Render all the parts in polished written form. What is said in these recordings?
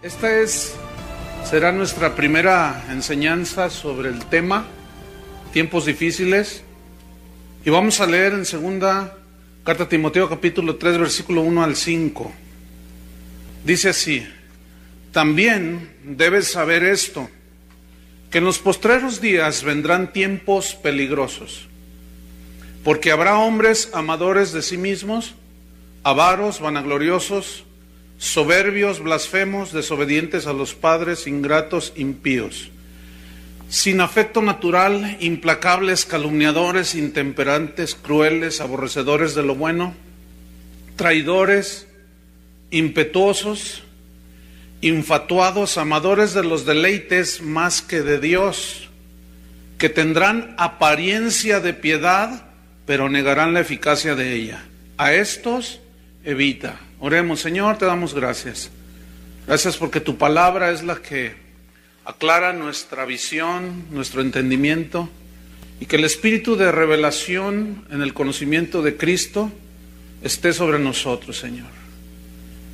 Esta será nuestra primera enseñanza sobre el tema tiempos difíciles, y vamos a leer en segunda carta a Timoteo capítulo 3 versículo 1 al 5. Dice así: también debes saber esto, que en los postreros días vendrán tiempos peligrosos, porque habrá hombres amadores de sí mismos, avaros, vanagloriosos, soberbios, blasfemos, desobedientes a los padres, ingratos, impíos, sin afecto natural, implacables, calumniadores, intemperantes, crueles, aborrecedores de lo bueno, traidores, impetuosos, infatuados, amadores de los deleites más que de Dios, que tendrán apariencia de piedad, pero negarán la eficacia de ella. A estos evita. Oremos. Señor, te damos gracias. Gracias porque tu palabra es la que aclara nuestra visión, nuestro entendimiento, y que el espíritu de revelación en el conocimiento de Cristo esté sobre nosotros, Señor.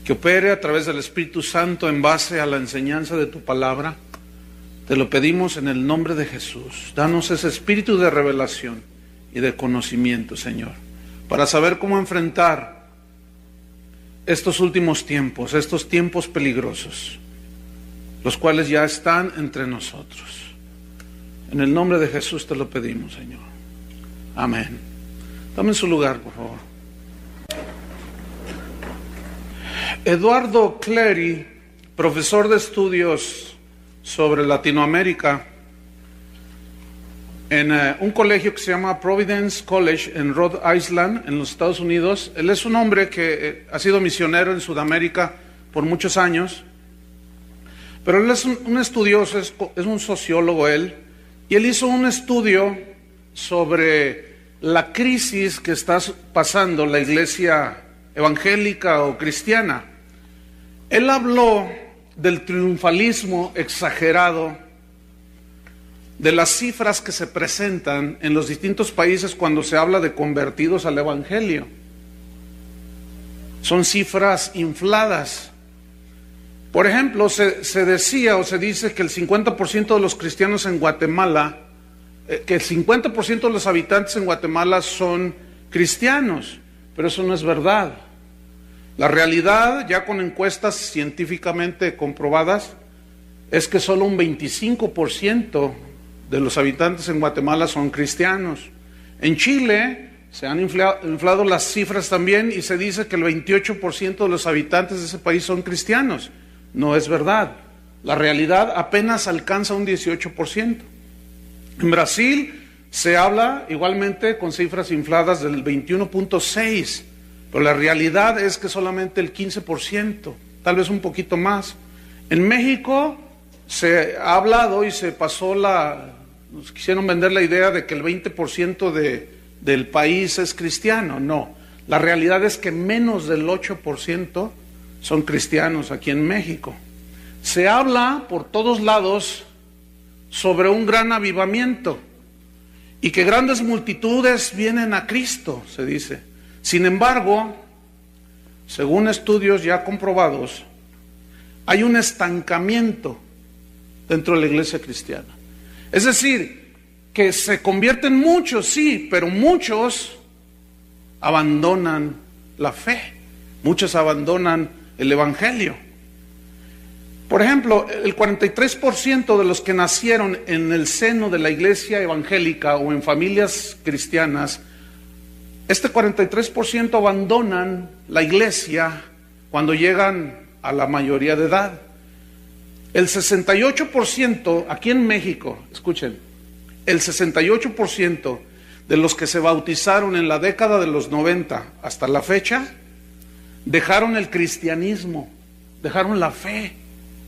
Que opere a través del Espíritu Santo en base a la enseñanza de tu palabra. Te lo pedimos en el nombre de Jesús. Danos ese espíritu de revelación y de conocimiento, Señor, para saber cómo enfrentar estos últimos tiempos, estos tiempos peligrosos, los cuales ya están entre nosotros. En el nombre de Jesús te lo pedimos, Señor. Amén. Tomen su lugar, por favor. Eduardo Cleary, profesor de estudios sobre Latinoamérica en un colegio que se llama Providence College en Rhode Island, en los Estados Unidos. Él es un hombre que ha sido misionero en Sudamérica por muchos años, pero él es un estudioso, es un sociólogo él, y él hizo un estudio sobre la crisis que está pasando la iglesia evangélica o cristiana. Él habló del triunfalismo exagerado, de las cifras que se presentan en los distintos países cuando se habla de convertidos al evangelio. Son cifras infladas. Por ejemplo, se decía o se dice que el 50% de los cristianos en Guatemala, que el 50% de los habitantes en Guatemala son cristianos, pero eso no es verdad. La realidad, ya con encuestas científicamente comprobadas, es que solo un 25% de los habitantes en Guatemala son cristianos. En Chile se han inflado las cifras también, y se dice que el 28% de los habitantes de ese país son cristianos. No es verdad. La realidad apenas alcanza un 18%. En Brasil se habla igualmente con cifras infladas del 21.6%, pero la realidad es que solamente el 15%, tal vez un poquito más. En México se ha hablado y se pasó nos quisieron vender la idea de que el 20% del país es cristiano. No, la realidad es que menos del 8% son cristianos aquí en México. Se habla por todos lados sobre un gran avivamiento y que grandes multitudes vienen a Cristo, se dice. Sin embargo, según estudios ya comprobados, hay un estancamiento dentro de la iglesia cristiana. Es decir, que se convierten muchos, sí, pero muchos abandonan la fe, muchos abandonan el evangelio. Por ejemplo, el 43% de los que nacieron en el seno de la iglesia evangélica o en familias cristianas, este 43% abandonan la iglesia cuando llegan a la mayoría de edad. El 68% aquí en México, escuchen, el 68% de los que se bautizaron en la década de los 90 hasta la fecha, dejaron el cristianismo, dejaron la fe,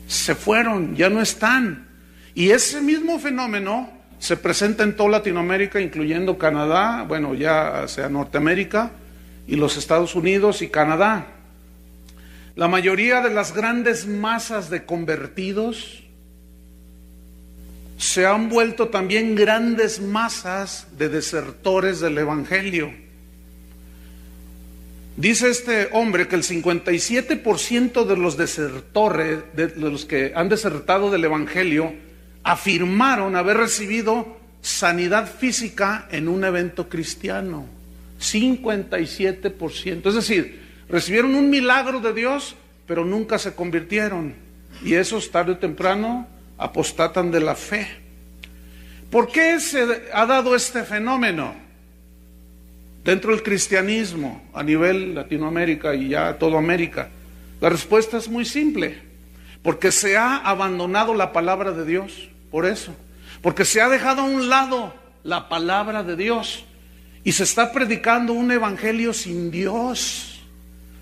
se fueron, ya no están. Y ese mismo fenómeno se presenta en toda Latinoamérica, incluyendo Canadá, bueno, ya sea Norteamérica y los Estados Unidos y Canadá. La mayoría de las grandes masas de convertidos se han vuelto también grandes masas de desertores del evangelio. Dice este hombre que el 57% de los desertores, de los que han desertado del Evangelio, afirmaron haber recibido sanidad física en un evento cristiano. 57%. Es decir, recibieron un milagro de Dios, pero nunca se convirtieron. Y esos tarde o temprano apostatan de la fe. ¿Por qué se ha dado este fenómeno dentro del cristianismo a nivel Latinoamérica y ya toda América? La respuesta es muy simple. Porque se ha abandonado la palabra de Dios. Por eso. Porque se ha dejado a un lado la palabra de Dios. Y se está predicando un evangelio sin Dios.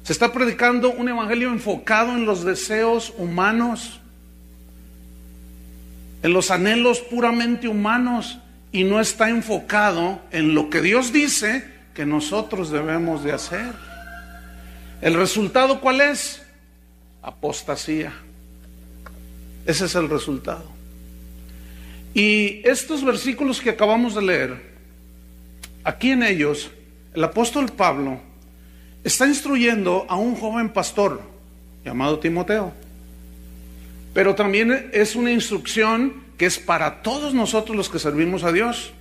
Se está predicando un evangelio enfocado en los deseos humanos, en los anhelos puramente humanos, y no está enfocado en lo que Dios dice que nosotros debemos de hacer. ¿El resultado cuál es? Apostasía. Ese es el resultado. Y estos versículos que acabamos de leer, aquí en ellos, el apóstol Pablo está instruyendo a un joven pastor llamado Timoteo. Pero también es una instrucción que es para todos nosotros los que servimos a Dios.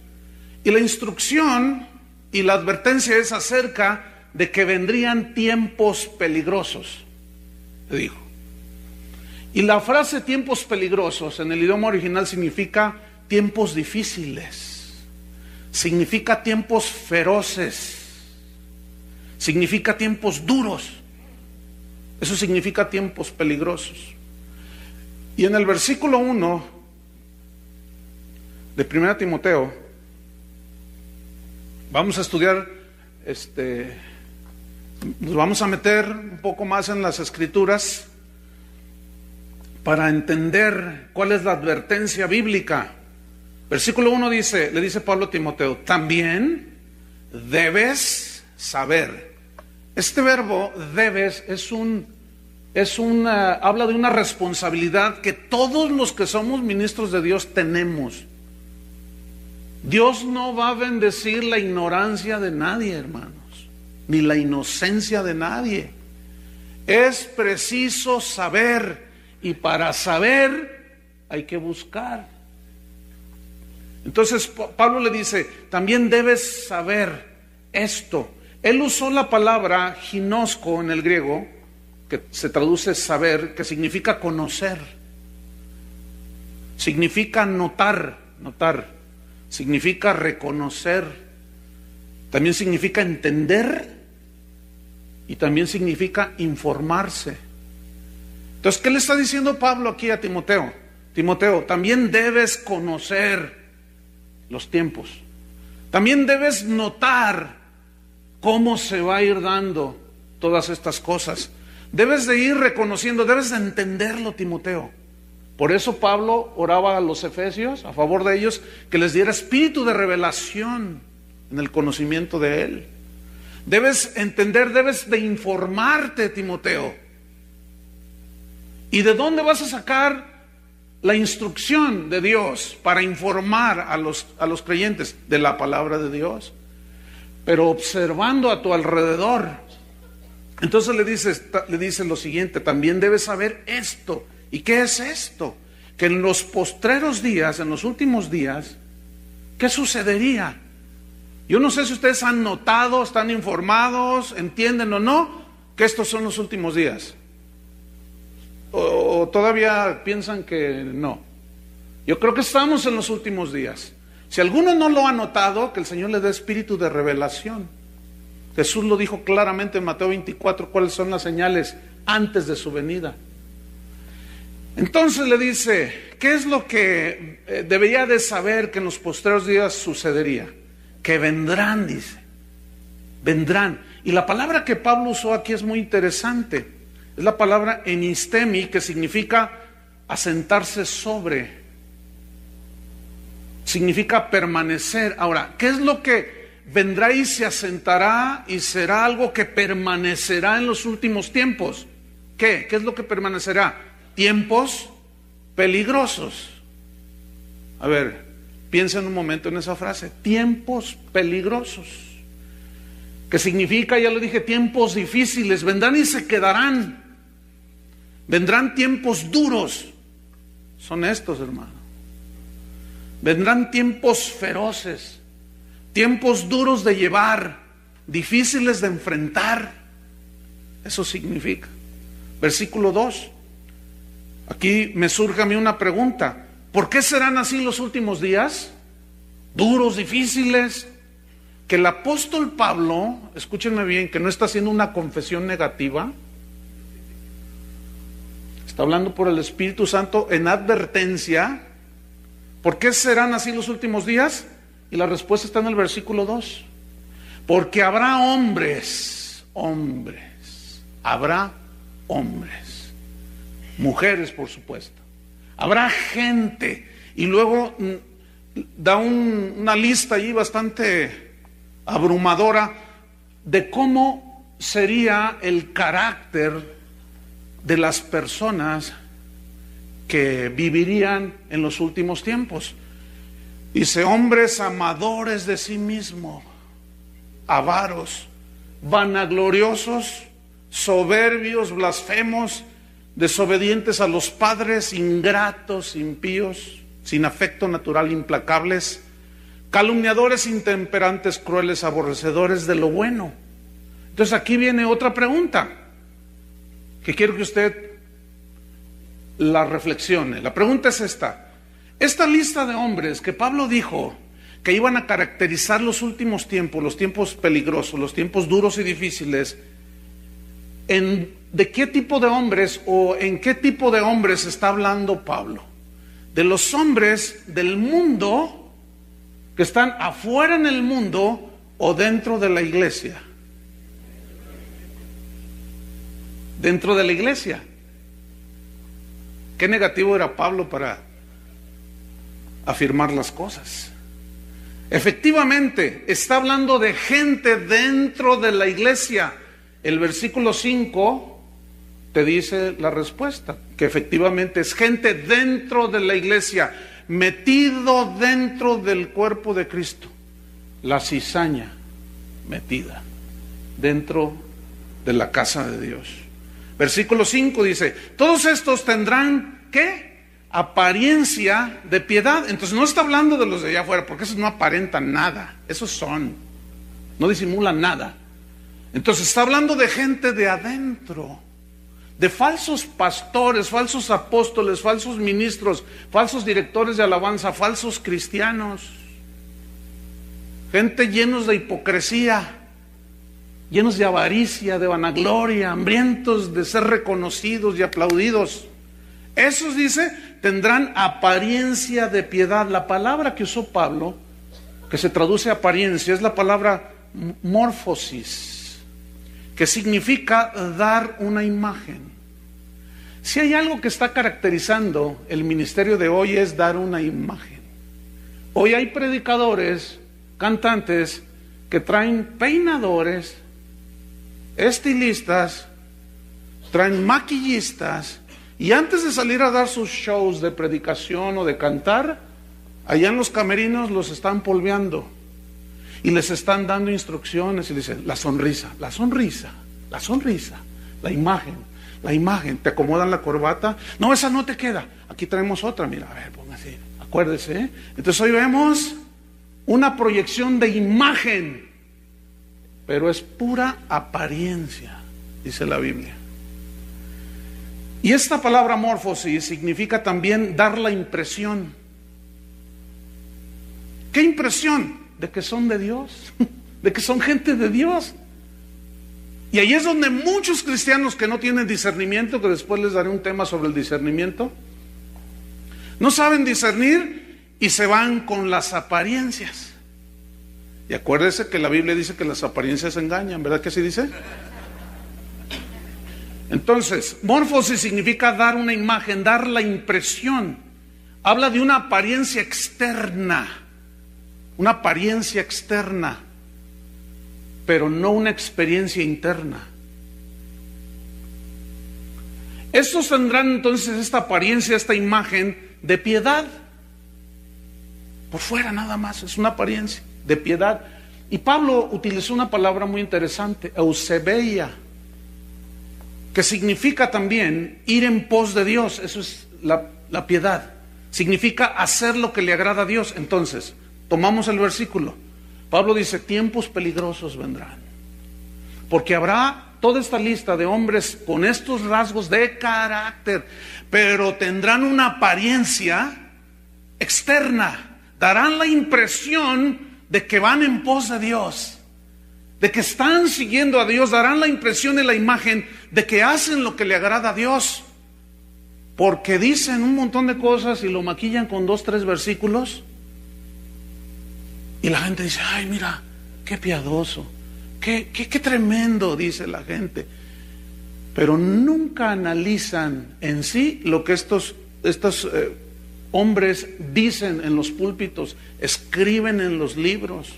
Y la instrucción y la advertencia es acerca de que vendrían tiempos peligrosos, le dijo. Y la frase tiempos peligrosos en el idioma original significa tiempos difíciles, significa tiempos feroces, significa tiempos duros. Eso significa tiempos peligrosos. Y en el versículo 1 de 1 Timoteo, vamos a estudiar, nos vamos a meter un poco más en las escrituras para entender cuál es la advertencia bíblica. Versículo 1 dice, le dice Pablo a Timoteo, también debes saber. Este verbo debes habla de una responsabilidad que todos los que somos ministros de Dios tenemos. Dios no va a bendecir la ignorancia de nadie, hermanos, ni la inocencia de nadie. Es preciso saber, y para saber hay que buscar. Entonces Pablo le dice, también debes saber esto. Él usó la palabra ginosco en el griego, que se traduce saber, que significa conocer, significa notar, significa reconocer, también significa entender y también significa informarse. Entonces, ¿qué le está diciendo Pablo aquí a Timoteo? Timoteo, también debes conocer los tiempos, también debes notar cómo se va a ir dando todas estas cosas. Debes de ir reconociendo, debes de entenderlo, Timoteo. Por eso Pablo oraba a los efesios a favor de ellos, que les diera espíritu de revelación en el conocimiento de Él. Debes entender, debes de informarte, Timoteo. ¿Y de dónde vas a sacar la instrucción de Dios para informar a los creyentes? De la palabra de Dios, pero observando a tu alrededor. Entonces le dice lo siguiente, también debes saber esto. ¿Y qué es esto? Que en los postreros días, en los últimos días, ¿qué sucedería? Yo no sé si ustedes han notado, están informados, entienden o no, que estos son los últimos días. O todavía piensan que no. Yo creo que estamos en los últimos días. Si alguno no lo ha notado, que el Señor le dé espíritu de revelación. Jesús lo dijo claramente en Mateo 24, cuáles son las señales antes de su venida. Entonces le dice, ¿qué es lo que debería de saber que en los postreros días sucedería? Que vendrán, dice, vendrán. Y la palabra que Pablo usó aquí es muy interesante. Es la palabra enistemi, que significa asentarse sobre. Significa permanecer. Ahora, ¿qué es lo que vendrá y se asentará y será algo que permanecerá en los últimos tiempos? ¿Qué? ¿Qué es lo que permanecerá? Tiempos peligrosos. A ver, piensa en un momento en esa frase. Tiempos peligrosos. que significa, ya lo dije, tiempos difíciles. Vendrán y se quedarán. Vendrán tiempos duros. Son estos, hermano. Vendrán tiempos feroces, tiempos duros de llevar, difíciles de enfrentar. Eso significa. Versículo 2. Aquí me surge a mí una pregunta. ¿Por qué serán así los últimos días? Duros, difíciles. Que el apóstol Pablo, escúchenme bien, que no está haciendo una confesión negativa, está hablando por el Espíritu Santo en advertencia. ¿Por qué serán así los últimos días? Y la respuesta está en el versículo 2. Porque habrá hombres, habrá hombres, mujeres por supuesto, habrá gente, y luego da una lista allí bastante abrumadora de cómo sería el carácter de las personas que vivirían en los últimos tiempos. Dice: hombres amadores de sí mismos, avaros, vanagloriosos, soberbios, blasfemos, desobedientes a los padres, ingratos, impíos, sin afecto natural, implacables, calumniadores, intemperantes, crueles, aborrecedores de lo bueno. Entonces aquí viene otra pregunta que quiero que usted la reflexione. La pregunta es esta: esta lista de hombres que Pablo dijo que iban a caracterizar los últimos tiempos, los tiempos peligrosos, los tiempos duros y difíciles, ¿de qué tipo de hombres o en qué tipo de hombres está hablando Pablo? De los hombres del mundo que están afuera en el mundo o dentro de la iglesia. Dentro de la iglesia. Qué negativo era Pablo para afirmar las cosas. Efectivamente, está hablando de gente dentro de la iglesia. El versículo 5 te dice la respuesta, que efectivamente es gente dentro de la iglesia, metido dentro del cuerpo de Cristo. La cizaña metida dentro de la casa de Dios. Versículo 5 dice: todos estos tendrán, ¿qué? Apariencia de piedad. Entonces no está hablando de los de allá afuera, porque esos no aparentan nada. Esos no disimulan nada. Entonces está hablando de gente de adentro, de falsos pastores, falsos apóstoles, falsos ministros, falsos directores de alabanza, falsos cristianos, gente llenos de hipocresía, llenos de avaricia, de vanagloria, hambrientos de ser reconocidos y aplaudidos. Esos, dice, tendrán apariencia de piedad. La palabra que usó Pablo, que se traduce apariencia, es la palabra morfosis, que significa dar una imagen. Si hay algo que está caracterizando el ministerio de hoy, es dar una imagen. Hoy hay predicadores, cantantes, que traen peinadores, estilistas, traen maquillistas, y antes de salir a dar sus shows de predicación o de cantar, allá en los camerinos los están polveando y les están dando instrucciones y dicen: la sonrisa, la sonrisa, la sonrisa, la imagen, te acomodan la corbata, no, esa no te queda, aquí traemos otra, mira, a ver, póngase, acuérdese, ¿eh? Entonces hoy vemos una proyección de imagen, pero es pura apariencia, dice la Biblia. Y esta palabra morfosis significa también dar la impresión. ¿Qué impresión? De que son de Dios, de que son gente de Dios. Y ahí es donde muchos cristianos que no tienen discernimiento, que después les daré un tema sobre el discernimiento, no saben discernir y se van con las apariencias. Y acuérdese que la Biblia dice que las apariencias engañan, ¿verdad que así dice? Entonces, morfosis significa dar una imagen, dar la impresión. Habla de una apariencia externa, pero no una experiencia interna. Estos tendrán entonces esta apariencia, esta imagen de piedad. Por fuera nada más, es una apariencia de piedad. Y Pablo utilizó una palabra muy interesante, eusebeia, que significa también ir en pos de Dios. Eso es la piedad. Significa hacer lo que le agrada a Dios. Entonces, tomamos el versículo. Pablo dice, tiempos peligrosos vendrán. Porque habrá toda esta lista de hombres con estos rasgos de carácter, pero tendrán una apariencia externa. Darán la impresión de que van en pos de Dios, de que están siguiendo a Dios. Darán la impresión y la imagen de que hacen lo que le agrada a Dios, porque dicen un montón de cosas y lo maquillan con 2, 3 versículos, y la gente dice, ay, mira, qué piadoso, qué tremendo, dice la gente. Pero nunca analizan en sí lo que estos hombres dicen en los púlpitos, escriben en los libros.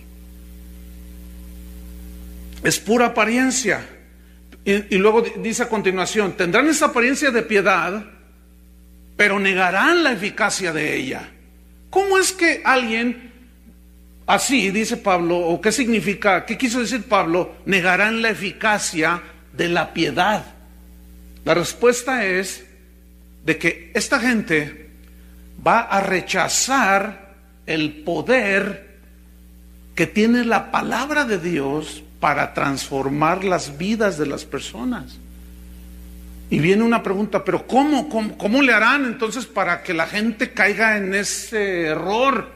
Es pura apariencia. Y luego dice a continuación, tendrán esa apariencia de piedad, pero negarán la eficacia de ella. ¿Cómo es que alguien así, dice Pablo, o qué significa, qué quiso decir Pablo, negarán la eficacia de la piedad? La respuesta es de que esta gente va a rechazar el poder que tiene la palabra de Dios para transformar las vidas de las personas. Y viene una pregunta, pero ¿cómo le harán entonces para que la gente caiga en ese error?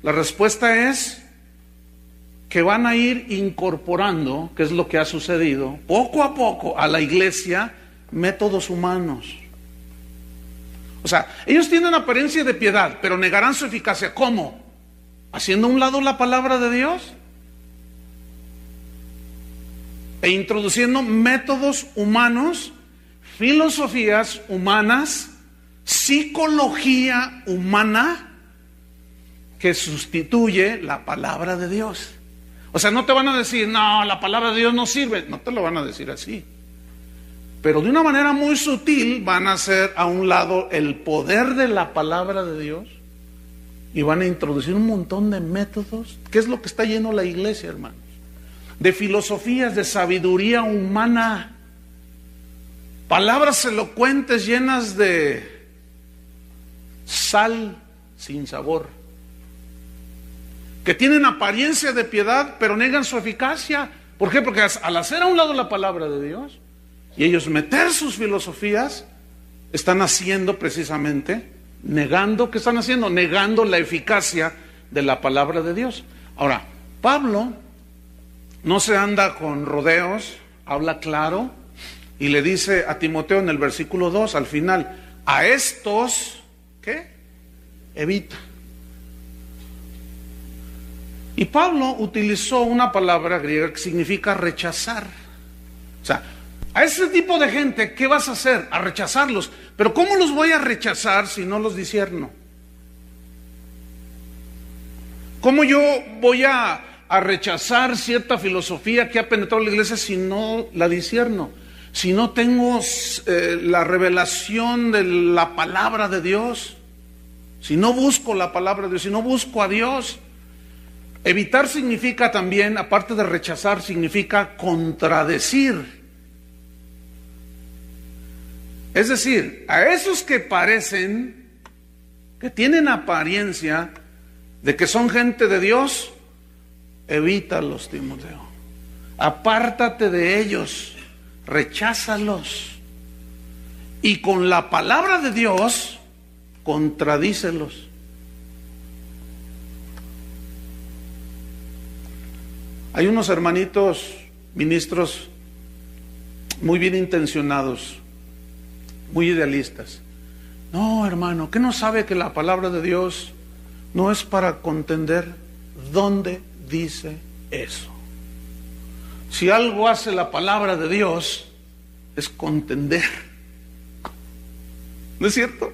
La respuesta es que van a ir incorporando, que es lo que ha sucedido, poco a poco a la iglesia, métodos humanos. O sea, ellos tienen apariencia de piedad, pero negarán su eficacia. ¿Cómo? ¿Haciendo a un lado la palabra de Dios? E introduciendo métodos humanos, filosofías humanas, psicología humana, que sustituye la palabra de Dios. O sea, no te van a decir, no, la palabra de Dios no sirve. No te lo van a decir así. Pero de una manera muy sutil van a hacer a un lado el poder de la palabra de Dios y van a introducir un montón de métodos. ¿Qué es lo que está lleno la iglesia, hermanos? De filosofías, de sabiduría humana, palabras elocuentes llenas de sal sin sabor, que tienen apariencia de piedad, pero negan su eficacia. ¿Por qué? Porque al hacer a un lado la palabra de Dios y ellos meter sus filosofías, están haciendo precisamente, negando, ¿qué están haciendo? Negando la eficacia de la palabra de Dios. Ahora, Pablo no se anda con rodeos, habla claro y le dice a Timoteo en el versículo 2, al final, a estos, ¿qué? Evita. Y Pablo utilizó una palabra griega que significa rechazar. O sea, a ese tipo de gente, ¿qué vas a hacer? A rechazarlos. Pero ¿cómo los voy a rechazar si no los discierno? ¿Cómo yo voy a rechazar cierta filosofía que ha penetrado la iglesia si no la discierno? Si no tengo la revelación de la palabra de Dios, si no busco la palabra de Dios, si no busco a Dios. Evitar significa también, aparte de rechazar, significa contradecir. Es decir, a esos que parecen, que tienen apariencia de que son gente de Dios, evítalos, Timoteo. Apártate de ellos, recházalos. Y con la palabra de Dios, contradícelos. Hay unos hermanitos ministros muy bien intencionados, muy idealistas. No, hermano, ¿qué no sabe que la palabra de Dios no es para contender? ¿Dónde dice eso? Si algo hace la palabra de Dios, es contender. ¿No es cierto?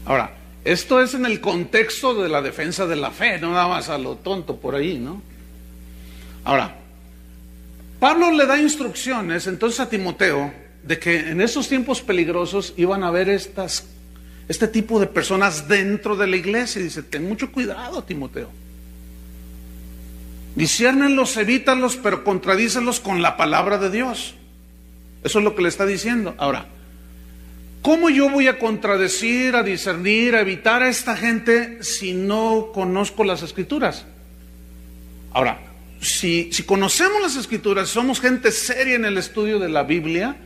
Ahora, esto es en el contexto de la defensa de la fe, no nada más a lo tonto por ahí, ¿no? Ahora, Pablo le da instrucciones entonces a Timoteo de que en esos tiempos peligrosos iban a haber este tipo de personas dentro de la iglesia. Dice, ten mucho cuidado, Timoteo. Disciérnenlos, evítalos, pero contradícelos con la palabra de Dios. Eso es lo que le está diciendo. Ahora, ¿cómo yo voy a contradecir, a discernir, a evitar a esta gente si no conozco las Escrituras? Ahora, si conocemos las Escrituras, somos gente seria en el estudio de la Biblia,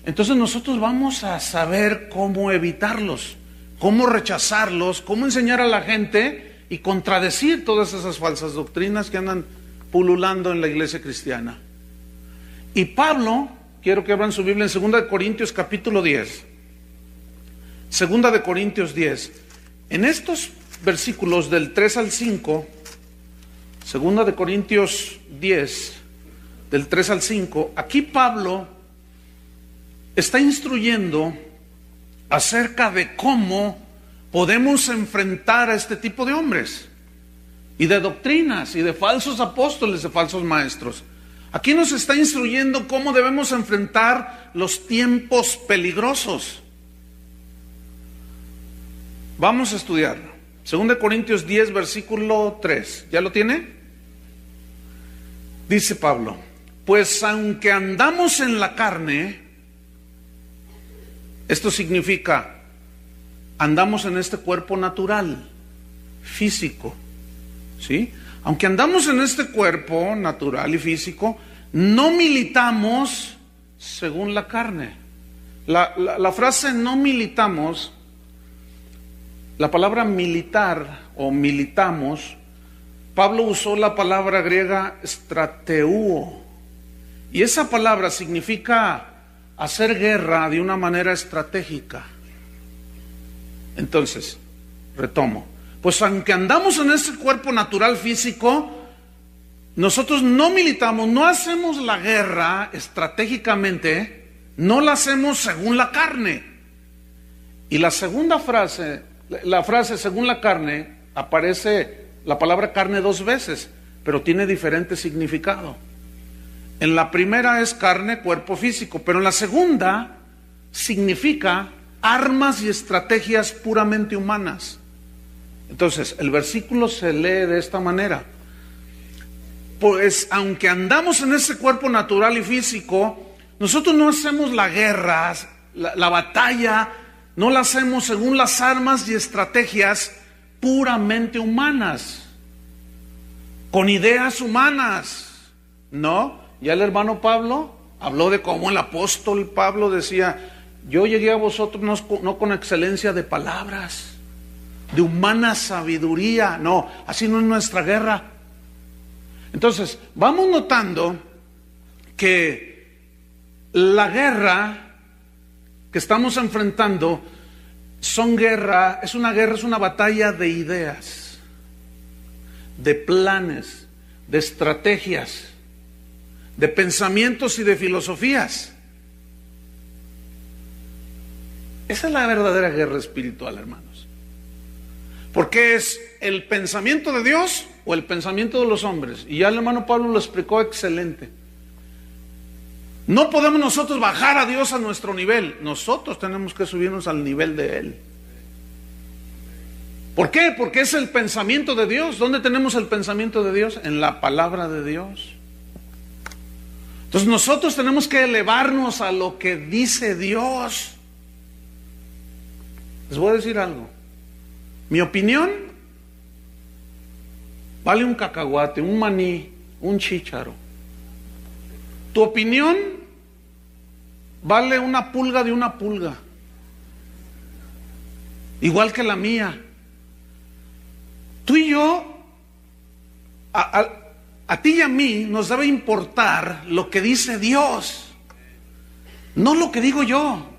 entonces nosotros vamos a saber cómo evitarlos, cómo rechazarlos, cómo enseñar a la gente y contradecir todas esas falsas doctrinas que andan pululando en la iglesia cristiana. Y Pablo, quiero que abran su Biblia en 2 de Corintios capítulo 10. 2 de Corintios 10. En estos versículos del 3 al 5, 2 de Corintios 10, del 3 al 5, aquí Pablo está instruyendo acerca de cómo podemos enfrentar a este tipo de hombres y de doctrinas y de falsos apóstoles, de falsos maestros. Aquí nos está instruyendo cómo debemos enfrentar los tiempos peligrosos. Vamos a estudiar 2 Corintios 10, versículo 3. ¿Ya lo tiene? Dice Pablo, pues aunque andamos en la carne, esto significa andamos en este cuerpo natural, físico, ¿sí? Aunque andamos en este cuerpo natural y físico, no militamos según la carne. La frase no militamos, la palabra militar o militamos, Pablo usó la palabra griega strateuo, y esa palabra significa hacer guerra de una manera estratégica. Entonces, retomo, pues aunque andamos en este cuerpo natural físico, nosotros no militamos, no hacemos la guerra estratégicamente, no la hacemos según la carne. Y la segunda frase, la frase según la carne, aparece la palabra carne 2 veces, pero tiene diferente significado. En la primera es carne, cuerpo físico, pero en la segunda significa armas y estrategias puramente humanas. Entonces, el versículo se lee de esta manera. Pues aunque andamos en ese cuerpo natural y físico, nosotros no hacemos la guerra, la batalla, no la hacemos según las armas y estrategias puramente humanas, con ideas humanas, ¿no? Ya el hermano Pablo habló de cómo el apóstol Pablo decía, yo llegué a vosotros no con excelencia de palabras, de humana sabiduría, no, así no es nuestra guerra. Entonces, vamos notando que la guerra que estamos enfrentando es una batalla de ideas, de planes, de estrategias, de pensamientos y de filosofías. Esa es la verdadera guerra espiritual, hermanos. Porque es el pensamiento de Dios o el pensamiento de los hombres. Y ya el hermano Pablo lo explicó excelente. No podemos nosotros bajar a Dios a nuestro nivel. Nosotros tenemos que subirnos al nivel de Él. ¿Por qué? Porque es el pensamiento de Dios. ¿Dónde tenemos el pensamiento de Dios? En la palabra de Dios. Entonces nosotros tenemos que elevarnos a lo que dice Dios. Les voy a decir algo. Mi opinión vale un cacahuate, un maní, un chícharo. Tu opinión vale una pulga de una pulga, igual que la mía. Tú y yo, a ti y a mí nos debe importar lo que dice Dios, no lo que digo yo.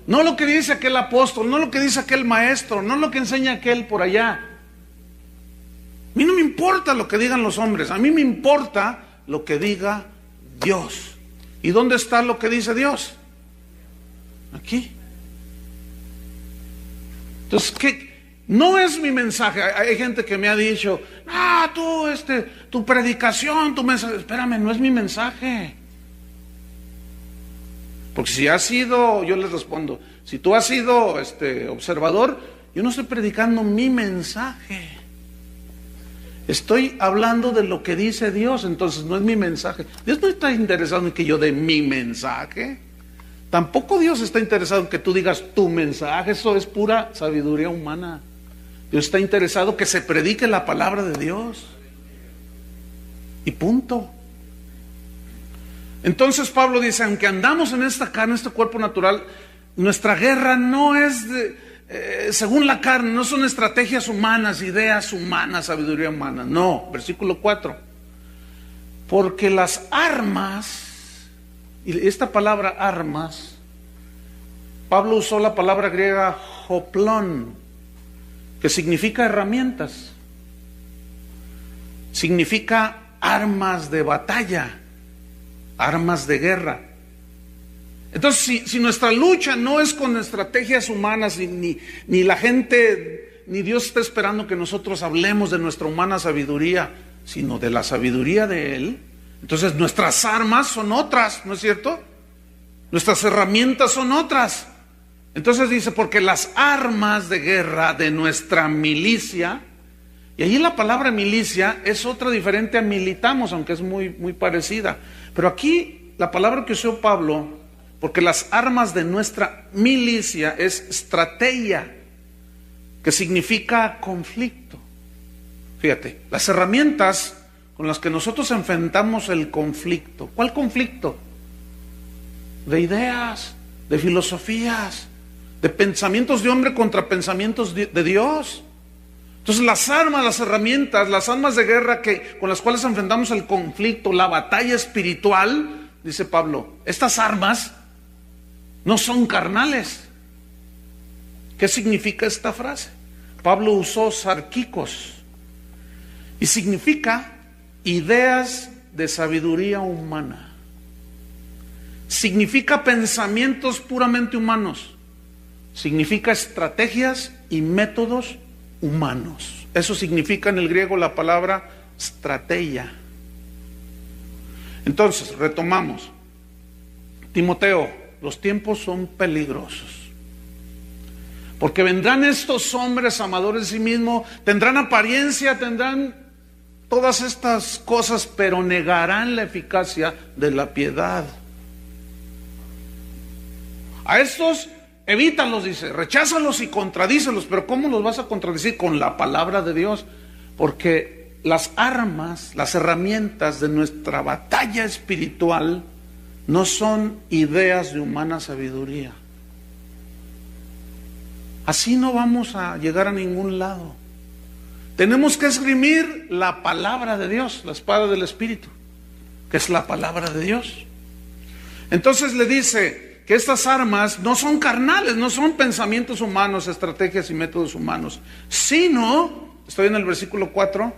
No lo que dice aquel apóstol, no lo que dice aquel maestro, no lo que enseña aquel por allá. A mí no me importa lo que digan los hombres, a mí me importa lo que diga Dios. ¿Y dónde está lo que dice Dios? Aquí. Entonces, ¿qué? No es mi mensaje. Hay gente que me ha dicho, tu predicación, tu mensaje. Espérame, no es mi mensaje. Porque si has sido, yo les respondo, si tú has sido observador, yo no estoy predicando mi mensaje. Estoy hablando de lo que dice Dios, entonces no es mi mensaje. Dios no está interesado en que yo dé mi mensaje. Tampoco Dios está interesado en que tú digas tu mensaje. Eso es pura sabiduría humana. Dios está interesado que se predique la palabra de Dios. Y punto. Entonces Pablo dice, aunque andamos en esta carne, este cuerpo natural, nuestra guerra no es según la carne, no son estrategias humanas, ideas humanas, sabiduría humana. No, versículo 4. Porque las armas, y esta palabra armas, Pablo usó la palabra griega hoplon, que significa herramientas, significa armas de batalla, armas de guerra. Entonces, si nuestra lucha no es con estrategias humanas, ni la gente, ni Dios está esperando que nosotros hablemos de nuestra humana sabiduría, sino de la sabiduría de Él, entonces nuestras armas son otras, ¿no es cierto? Nuestras herramientas son otras. Entonces dice, porque las armas de guerra de nuestra milicia, y allí la palabra milicia es otra diferente a militamos, aunque es muy, muy parecida. Pero aquí la palabra que usó Pablo, porque las armas de nuestra milicia es estrategia, que significa conflicto. Fíjate, las herramientas con las que nosotros enfrentamos el conflicto. ¿Cuál conflicto? De ideas, de filosofías, de pensamientos de hombre contra pensamientos de Dios. Entonces las armas, las herramientas, las armas de guerra con las cuales enfrentamos el conflicto, la batalla espiritual, dice Pablo, estas armas no son carnales. ¿Qué significa esta frase? Pablo usó sarquicos y significa ideas de sabiduría humana. Significa pensamientos puramente humanos. Significa estrategias y métodos humanos. Eso significa en el griego la palabra estrategia. Entonces, retomamos. Timoteo, los tiempos son peligrosos. Porque vendrán estos hombres amadores de sí mismos, tendrán apariencia, tendrán todas estas cosas, pero negarán la eficacia de la piedad. A estos evítalos, dice, recházalos y contradícelos. Pero ¿cómo los vas a contradecir? Con la palabra de Dios. Porque las armas, las herramientas de nuestra batalla espiritual no son ideas de humana sabiduría. Así no vamos a llegar a ningún lado. Tenemos que esgrimir la palabra de Dios, la espada del Espíritu, que es la palabra de Dios. Entonces le dice que estas armas no son carnales, no son pensamientos humanos, estrategias y métodos humanos, sino, estoy en el versículo 4,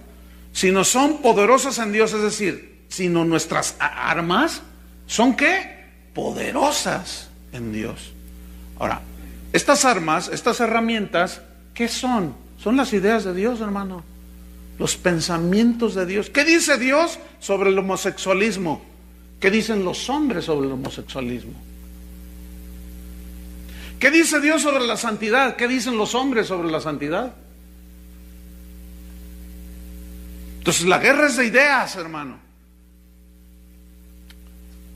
sino son poderosas en Dios, es decir, sino nuestras armas son ¿qué? Poderosas en Dios. Ahora, estas armas, estas herramientas, ¿qué son? Son las ideas de Dios, hermano. Los pensamientos de Dios. ¿Qué dice Dios sobre el homosexualismo? ¿Qué dicen los hombres sobre el homosexualismo? ¿Qué dice Dios sobre la santidad? ¿Qué dicen los hombres sobre la santidad? Entonces la guerra es de ideas, hermano.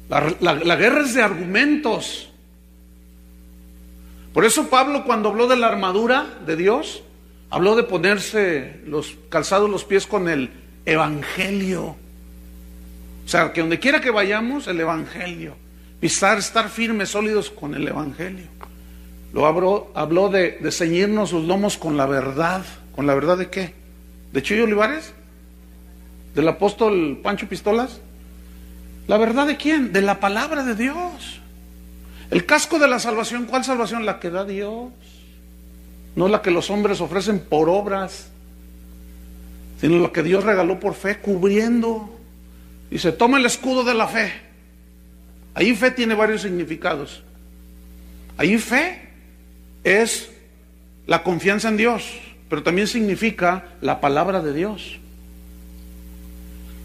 La guerra es de argumentos. Por eso Pablo, cuando habló de la armadura de Dios, habló de ponerse calzados los pies con el evangelio. O sea, que donde quiera que vayamos, el evangelio. Estar firmes, sólidos con el evangelio. Habló de ceñirnos los lomos con la verdad. ¿Con la verdad de qué? ¿De Chuy Olivares? ¿Del apóstol Pancho Pistolas? ¿La verdad de quién? De la palabra de Dios. El casco de la salvación, ¿cuál salvación? La que da Dios. No la que los hombres ofrecen por obras, sino la que Dios regaló por fe, cubriendo. Dice, toma el escudo de la fe. Ahí fe tiene varios significados. Ahí fe es la confianza en Dios, pero también significa la palabra de Dios.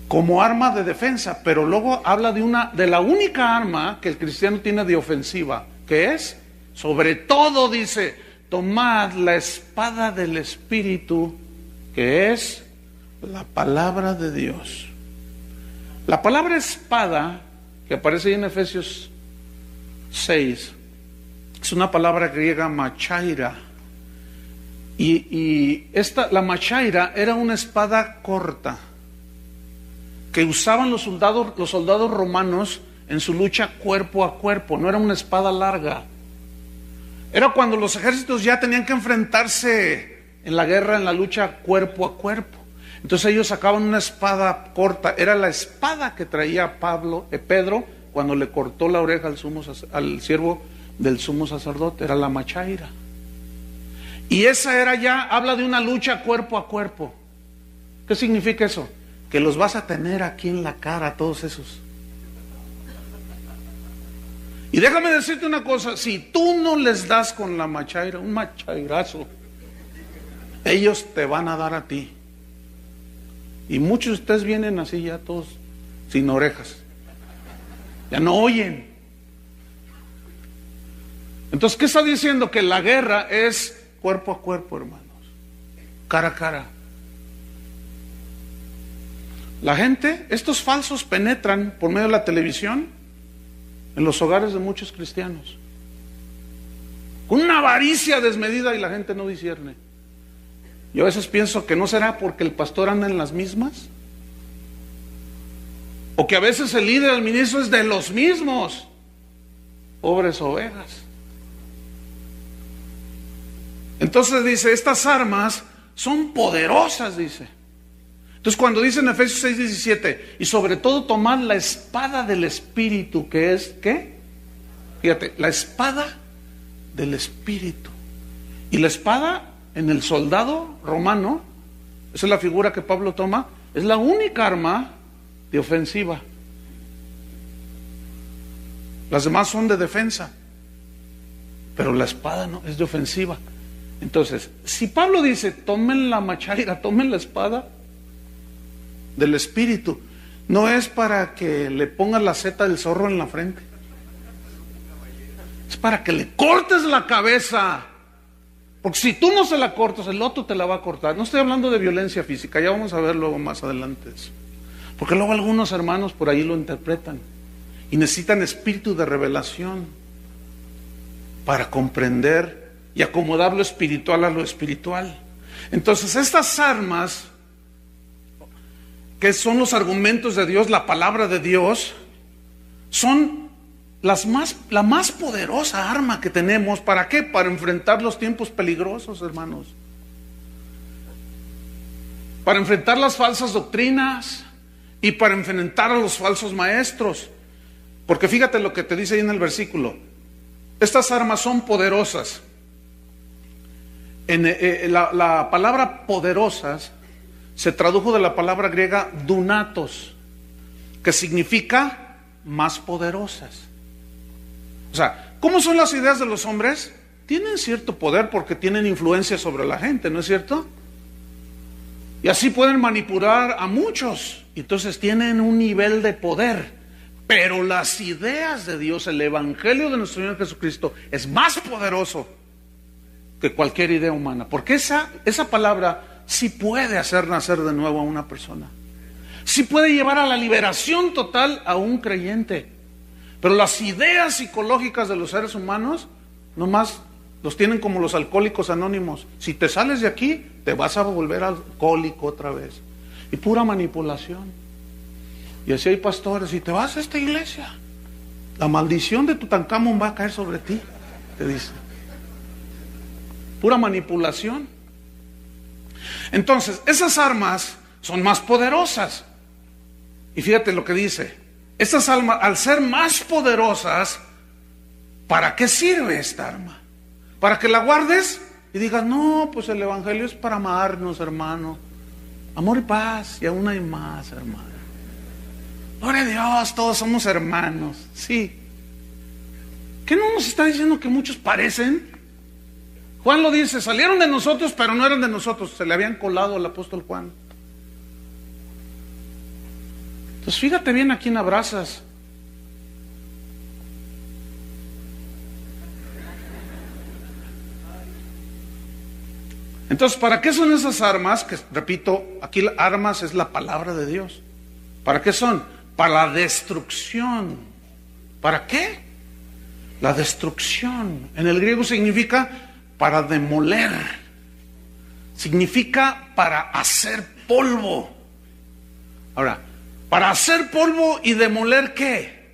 como arma de defensa, pero luego habla de la única arma que el cristiano tiene de ofensiva, que es, sobre todo dice, tomad la espada del Espíritu, que es la palabra de Dios. La palabra espada, que aparece ahí en Efesios 6, es una palabra griega machaira. La machaira era una espada corta que usaban los soldados romanos en su lucha cuerpo a cuerpo. No era una espada larga. Era cuando los ejércitos ya tenían que enfrentarse en la guerra, en la lucha cuerpo a cuerpo. Entonces ellos sacaban una espada corta. Era la espada que traía Pedro cuando le cortó la oreja al siervo del sumo sacerdote. Era la machaira. Y esa habla de una lucha cuerpo a cuerpo. ¿Qué significa eso? Que los vas a tener aquí en la cara, todos esos. Y déjame decirte una cosa, si tú no les das con la machaira, un machairazo, ellos te van a dar a ti. Y muchos de ustedes vienen así ya todos sin orejas. Ya no oyen. Entonces, ¿qué está diciendo? Que la guerra es cuerpo a cuerpo, hermanos, cara a cara. La gente, estos falsos penetran por medio de la televisión en los hogares de muchos cristianos, con una avaricia desmedida, y la gente no discierne. Yo a veces pienso que no será porque el pastor anda en las mismas, o que a veces el líder, el ministro es de los mismos, pobres ovejas. Entonces dice, estas armas son poderosas, dice. Entonces cuando dice en Efesios 6:17, y sobre todo tomad la espada del Espíritu, que es, ¿qué? Fíjate, la espada del Espíritu. Y la espada en el soldado romano, esa es la figura que Pablo toma, es la única arma de ofensiva. Las demás son de defensa, pero la espada no, es de ofensiva. Entonces, si Pablo dice, tomen la machaira, tomen la espada del Espíritu, no es para que le pongas la seta del zorro en la frente, es para que le cortes la cabeza, porque si tú no se la cortas, el otro te la va a cortar. No estoy hablando de violencia física, ya vamos a ver luego más adelante eso, porque luego algunos hermanos por ahí lo interpretan y necesitan espíritu de revelación para comprender y acomodar lo espiritual a lo espiritual. Entonces estas armas, que son los argumentos de Dios, la palabra de Dios, son la más poderosa arma que tenemos. ¿Para qué? Para enfrentar los tiempos peligrosos, hermanos. Para enfrentar las falsas doctrinas y para enfrentar a los falsos maestros. Porque fíjate lo que te dice ahí en el versículo. Estas armas son poderosas. La palabra poderosas se tradujo de la palabra griega dunatos, que significa más poderosas. O sea, ¿cómo son las ideas de los hombres? Tienen cierto poder porque tienen influencia sobre la gente, ¿no es cierto? Y así pueden manipular a muchos. Entonces tienen un nivel de poder. Pero las ideas de Dios, el evangelio de nuestro Señor Jesucristo, es más poderoso que cualquier idea humana, porque esa palabra sí puede hacer nacer de nuevo a una persona, sí puede llevar a la liberación total a un creyente. Pero las ideas psicológicas de los seres humanos nomás los tienen como los alcohólicos anónimos. Si te sales de aquí, te vas a volver alcohólico otra vez, y pura manipulación. Y así hay pastores, si te vas a esta iglesia, la maldición de Tutankamón va a caer sobre ti, te dice. Pura manipulación. Entonces, esas armas son más poderosas. Y fíjate lo que dice. Estas armas, al ser más poderosas, ¿para qué sirve esta arma? Para que la guardes y digas, no, pues el evangelio es para amarnos, hermano. Amor y paz, y aún hay más, hermano. Gloria a Dios, todos somos hermanos. Sí. ¿Qué no nos está diciendo que muchos parecen? Juan lo dice, salieron de nosotros, pero no eran de nosotros, se le habían colado al apóstol Juan. Entonces fíjate bien a quién abrazas. Entonces, ¿para qué son esas armas? Que repito, aquí armas es la palabra de Dios. ¿Para qué son? Para la destrucción. ¿Para qué? La destrucción. En el griego significa para demoler. Significa para hacer polvo. Ahora, para hacer polvo y demoler ¿qué?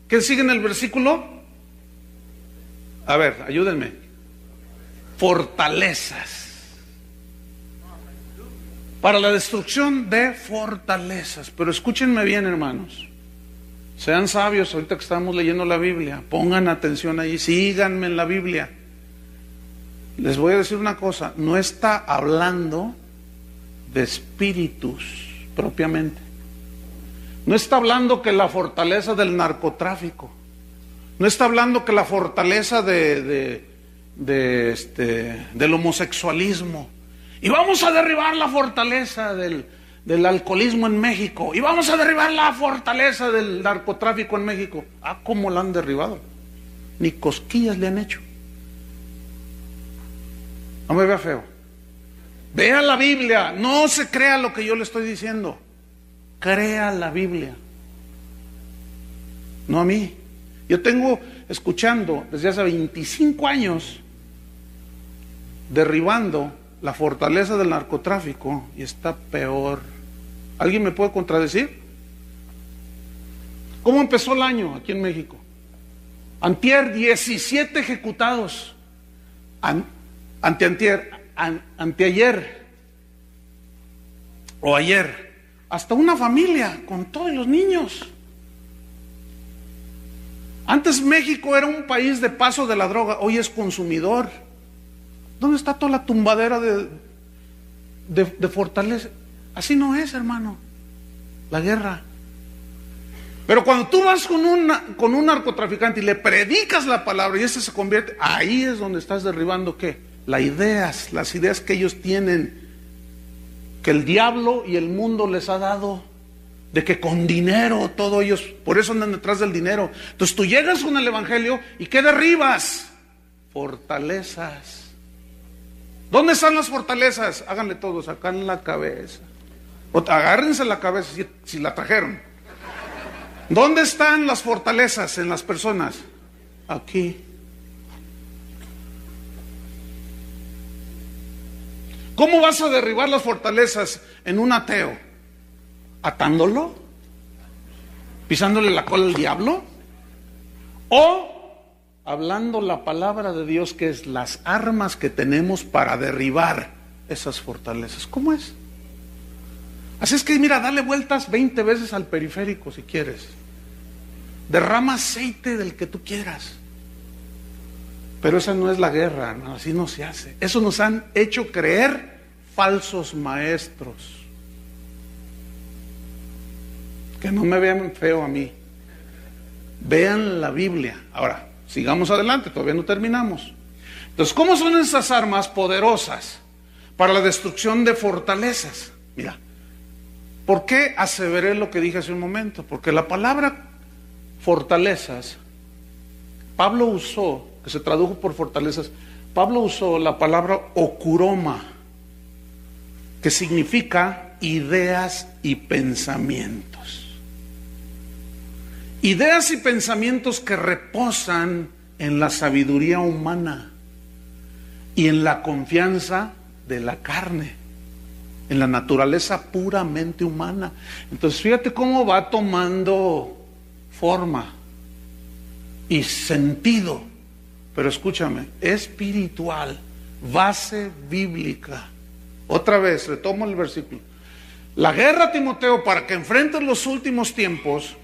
¿Qué sigue en el versículo? A ver, ayúdenme. Fortalezas. Para la destrucción de fortalezas. Pero escúchenme bien, hermanos. Sean sabios ahorita que estamos leyendo la Biblia. Pongan atención ahí, síganme en la Biblia. Les voy a decir una cosa, no está hablando de espíritus propiamente. No está hablando que la fortaleza del narcotráfico. No está hablando que la fortaleza del homosexualismo. Y vamos a derribar la fortaleza del alcoholismo en México. Y vamos a derribar la fortaleza del narcotráfico en México. Ah, ¿cómo la han derribado? Ni cosquillas le han hecho. No me vea feo. Vea la Biblia. No se crea lo que yo le estoy diciendo. Crea la Biblia. No a mí. Yo tengo escuchando desde hace 25 años derribando la fortaleza del narcotráfico y está peor. ¿Alguien me puede contradecir? ¿Cómo empezó el año aquí en México? Antier, 17 ejecutados. Anteayer o ayer, hasta una familia con todos los niños. Antes México era un país de paso de la droga, hoy es consumidor. ¿Dónde está toda la tumbadera de fortaleza? Así no es, hermano, la guerra. Pero cuando tú vas con un narcotraficante y le predicas la palabra y ese se convierte, ahí es donde estás derribando ¿qué? Las ideas que ellos tienen, que el diablo y el mundo les ha dado, de que con dinero todo ellos, por eso andan detrás del dinero. Entonces tú llegas con el evangelio y ¿qué derribas? Fortalezas. ¿Dónde están las fortalezas? Háganle todos, acá en la cabeza. O agárrense la cabeza si la trajeron. ¿Dónde están las fortalezas en las personas? Aquí. ¿Cómo vas a derribar las fortalezas en un ateo? ¿Atándolo? ¿Pisándole la cola al diablo? ¿O hablando la palabra de Dios, que es las armas que tenemos para derribar esas fortalezas? ¿Cómo es? Así es que mira, dale vueltas 20 veces al periférico si quieres. Derrama aceite del que tú quieras. Pero esa no es la guerra, no, así no se hace. Eso nos han hecho creer falsos maestros. Que no me vean feo a mí. Vean la Biblia. Ahora, sigamos adelante, todavía no terminamos. Entonces, ¿cómo son esas armas poderosas para la destrucción de fortalezas? Mira, ¿por qué aseveré lo que dije hace un momento? Porque la palabra fortalezas, Pablo usó, que se tradujo por fortalezas, Pablo usó la palabra okuroma, que significa ideas y pensamientos. Ideas y pensamientos que reposan en la sabiduría humana y en la confianza de la carne, en la naturaleza puramente humana. Entonces fíjate cómo va tomando forma y sentido, pero escúchame, espiritual, base bíblica. Otra vez, retomo el versículo. La guerra, Timoteo, para que enfrentes los últimos tiempos,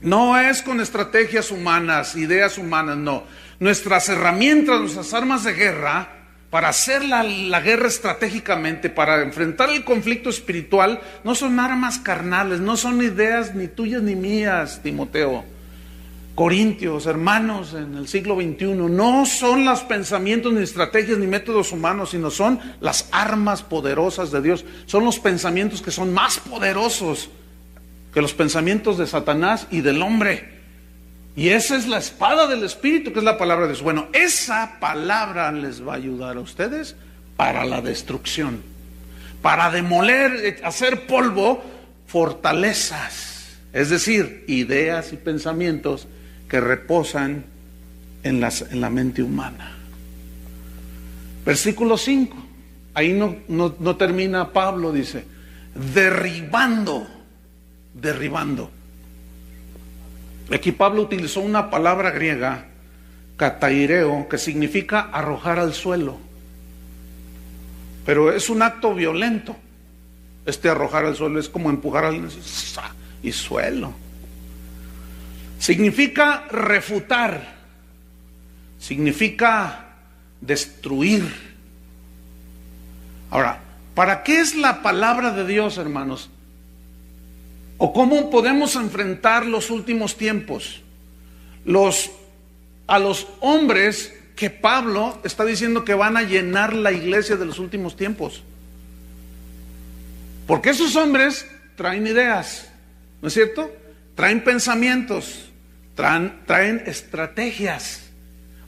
no es con estrategias humanas, ideas humanas, no. Nuestras herramientas, nuestras armas de guerra, para hacer la guerra estratégicamente, para enfrentar el conflicto espiritual, no son armas carnales, no son ideas ni tuyas ni mías, Timoteo. Corintios, hermanos en el siglo XXI, no son los pensamientos ni estrategias ni métodos humanos, sino son las armas poderosas de Dios. Son los pensamientos que son más poderosos que los pensamientos de Satanás y del hombre. Y esa es la espada del Espíritu, que es la palabra de Dios. Bueno, esa palabra les va a ayudar a ustedes para la destrucción, para demoler, hacer polvo fortalezas, es decir, ideas y pensamientos que reposan en la mente humana. Versículo 5, ahí no termina Pablo, dice, derribando. Aquí Pablo utilizó una palabra griega, kataireo, que significa arrojar al suelo. Pero es un acto violento. Arrojar al suelo es como empujar al y suelo. Significa refutar. Significa destruir. Ahora, ¿para qué es la palabra de Dios, hermanos? ¿O cómo podemos enfrentar los últimos tiempos? A los hombres que Pablo está diciendo que van a llenar la iglesia de los últimos tiempos. Porque esos hombres traen ideas, ¿no es cierto? Traen pensamientos, traen estrategias.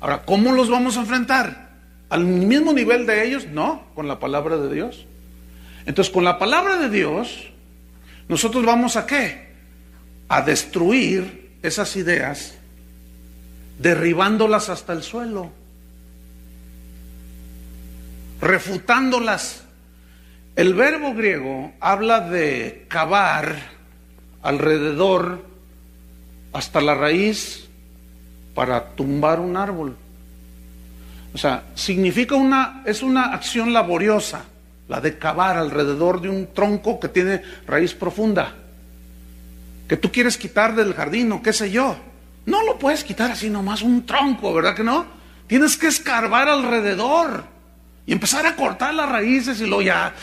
Ahora, ¿cómo los vamos a enfrentar? ¿Al mismo nivel de ellos? No, con la palabra de Dios. Entonces, con la palabra de Dios, nosotros vamos ¿a qué? A destruir esas ideas, derribándolas hasta el suelo, refutándolas. El verbo griego habla de cavar alrededor hasta la raíz para tumbar un árbol. O sea, significa es una acción laboriosa, la de cavar alrededor de un tronco que tiene raíz profunda, que tú quieres quitar del jardín o qué sé yo. No lo puedes quitar así nomás, un tronco, ¿verdad que no? Tienes que escarbar alrededor y empezar a cortar las raíces y luego ya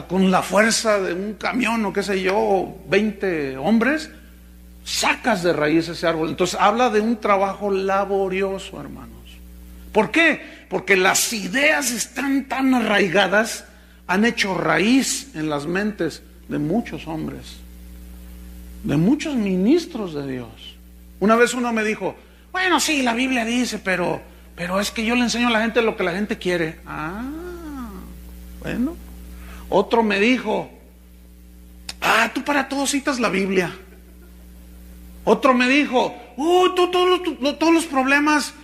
con la fuerza de un camión o qué sé yo, 20 hombres, sacas de raíz ese árbol. Entonces habla de un trabajo laborioso, hermanos. ¿Por qué? Porque las ideas están tan arraigadas, han hecho raíz en las mentes de muchos hombres, de muchos ministros de Dios. Una vez uno me dijo, bueno, sí, la Biblia dice, pero es que yo le enseño a la gente lo que la gente quiere. Bueno. Otro me dijo, tú para todo citas la Biblia. Otro me dijo, tú todos los problemas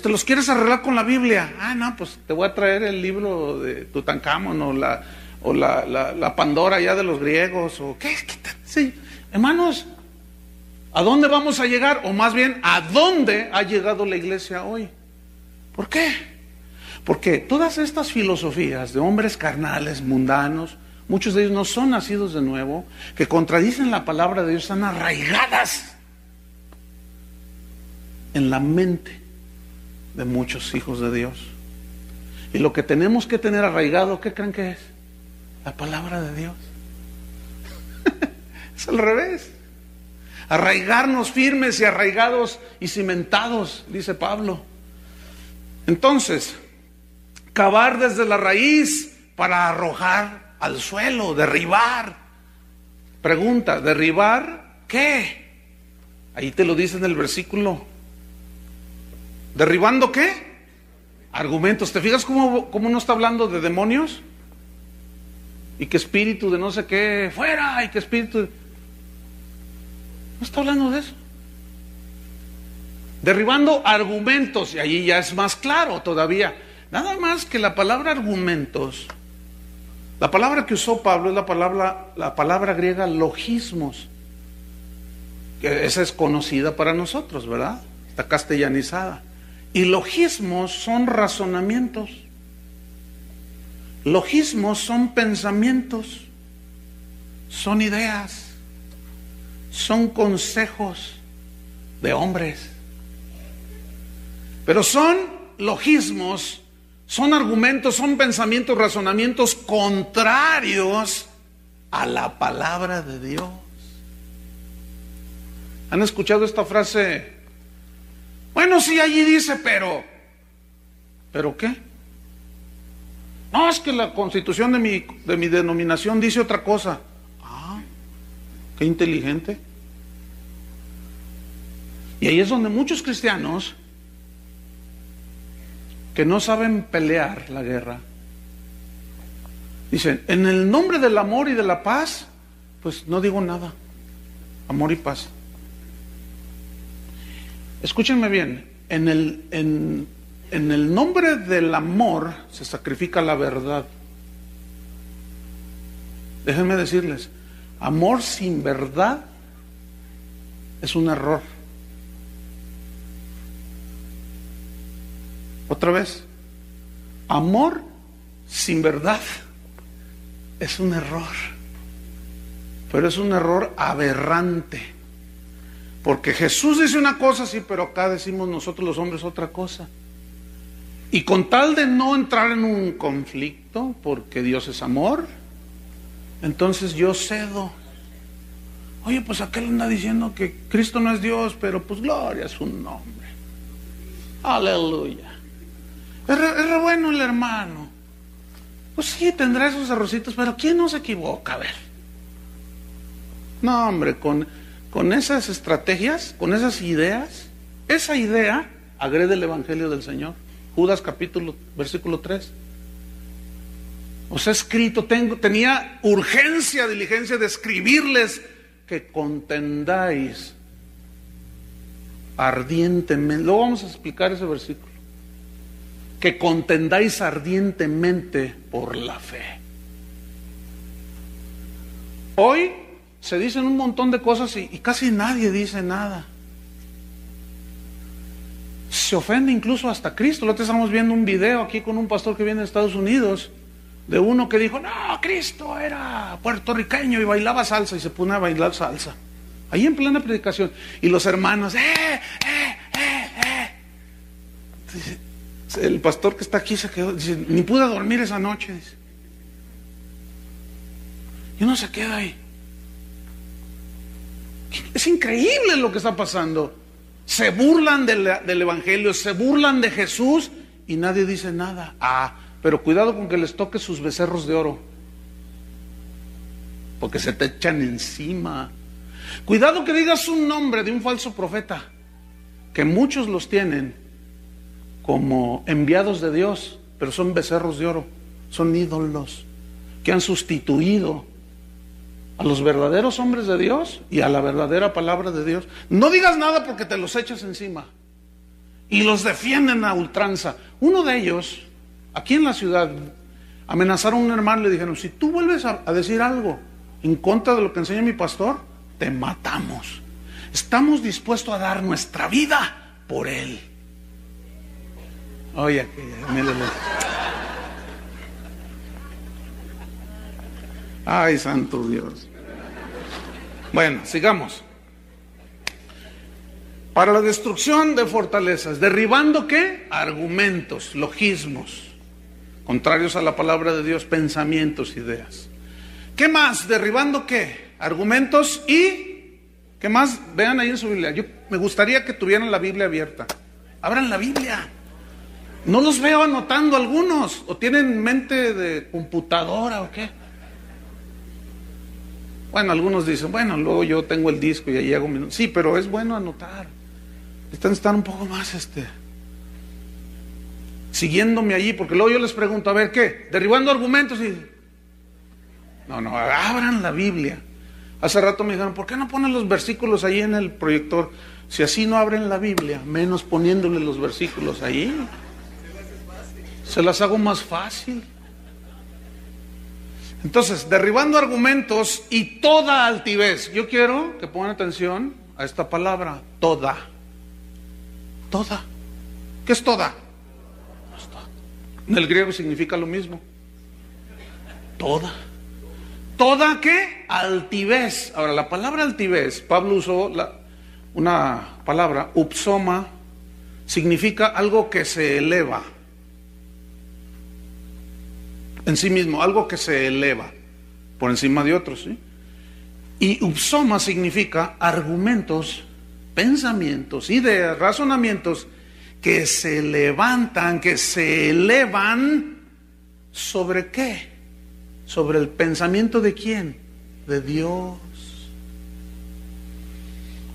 los quieres arreglar con la Biblia. No, pues te voy a traer el libro de Tutankamón o la Pandora ya de los griegos. O ¿qué? Sí, hermanos, ¿a dónde vamos a llegar? O más bien, ¿a dónde ha llegado la iglesia hoy? ¿Por qué? Porque todas estas filosofías de hombres carnales, mundanos, muchos de ellos no son nacidos de nuevo, que contradicen la palabra de Dios, están arraigadas en la mente de muchos hijos de Dios. Y lo que tenemos que tener arraigado, ¿qué creen que es? La palabra de Dios. Es al revés. Arraigarnos firmes y arraigados y cimentados, dice Pablo. Entonces, cavar desde la raíz para arrojar al suelo, derribar. Pregunta, ¿derribar qué? Ahí te lo dice en el versículo. ¿Derribando qué? Argumentos. ¿Te fijas cómo no está hablando de demonios? Y que espíritu de no sé qué, fuera, y que espíritu... No está hablando de eso. Derribando argumentos, y allí ya es más claro todavía. Nada más que la palabra argumentos, la palabra que usó Pablo es la palabra griega logismos, que esa es conocida para nosotros, ¿verdad? Está castellanizada. Y logismos son razonamientos. Logismos son pensamientos, son ideas, son consejos de hombres. Pero son logismos, son argumentos, son pensamientos, razonamientos contrarios a la palabra de Dios. ¿Han escuchado esta frase? Bueno, sí, allí dice, ¿pero qué? No, es que la constitución de mi denominación dice otra cosa. Qué inteligente. Y ahí es donde muchos cristianos que no saben pelear la guerra dicen, en el nombre del amor y de la paz, pues no digo nada. Amor y paz. Escúchenme bien, en el nombre del amor se sacrifica la verdad. Déjenme decirles, amor sin verdad es un error. Otra vez, amor sin verdad es un error, pero es un error aberrante, porque Jesús dice una cosa, sí, pero acá decimos nosotros los hombres otra cosa. Y con tal de no entrar en un conflicto, porque Dios es amor, entonces yo cedo. Oye, pues aquel anda diciendo que Cristo no es Dios, pero pues gloria a su nombre. Aleluya. Es re bueno el hermano. Pues sí, tendrá esos errorcitos, pero ¿quién no se equivoca? A ver. No, hombre, con esas estrategias, con esas ideas, esa idea agrede el Evangelio del Señor. Judas versículo 3. Os he escrito, tenía urgencia, diligencia de escribirles que contendáis ardientemente. Luego vamos a explicar ese versículo. Que contendáis ardientemente por la fe. Hoy se dicen un montón de cosas y casi nadie dice nada. Se ofende incluso hasta Cristo. Lo que estamos viendo un video aquí con un pastor que viene de Estados Unidos, de uno que dijo, no, Cristo era puertorriqueño y bailaba salsa, y se pone a bailar salsa ahí en plena predicación, y los hermanos Dice, el pastor que está aquí se quedó, dice, ni pude dormir esa noche, dice. Y uno se queda ahí. Es increíble lo que está pasando. Se burlan del Evangelio, se burlan de Jesús y nadie dice nada. Pero cuidado con que les toque sus becerros de oro, porque se te echan encima. Cuidado que digas un nombre de un falso profeta, que muchos los tienen como enviados de Dios, pero son becerros de oro, son ídolos que han sustituido a los verdaderos hombres de Dios y a la verdadera palabra de Dios. No digas nada porque te los echas encima y los defienden a ultranza. Uno de ellos, aquí en la ciudad, amenazaron a un hermano y le dijeron, si tú vuelves a decir algo en contra de lo que enseña mi pastor, te matamos. Estamos dispuestos a dar nuestra vida por él. Oye, mírale. Ay, santo Dios. Bueno, sigamos. Para la destrucción de fortalezas, derribando ¿qué? Argumentos, logismos, contrarios a la palabra de Dios, pensamientos, ideas. ¿Qué más? Derribando ¿qué? Argumentos y ¿qué más? Vean ahí en su Biblia. Yo me gustaría que tuvieran la Biblia abierta. Abran la Biblia. No los veo anotando algunos, o tienen mente de computadora o qué. Bueno, algunos dicen, bueno, luego yo tengo el disco y ahí hago mi... Sí, pero es bueno anotar. Están un poco más siguiéndome allí, porque luego yo les pregunto, a ver, ¿qué? Derribando argumentos y... No, abran la Biblia. Hace rato me dijeron, ¿por qué no ponen los versículos ahí en el proyector? Si así no abren la Biblia, menos poniéndole los versículos ahí. Se las hago más fácil. Entonces, derribando argumentos y toda altivez. Yo quiero que pongan atención a esta palabra, toda. Toda. ¿Qué es toda? En el griego significa lo mismo. Toda. ¿Toda qué? Altivez. Ahora, la palabra altivez, Pablo usó una palabra, upsoma, significa algo que se eleva en sí mismo, algo que se eleva por encima de otros, ¿sí? Y upsoma significa argumentos, pensamientos, ideas, razonamientos que se levantan, que se elevan. ¿Sobre qué? Sobre el pensamiento de quién, de Dios.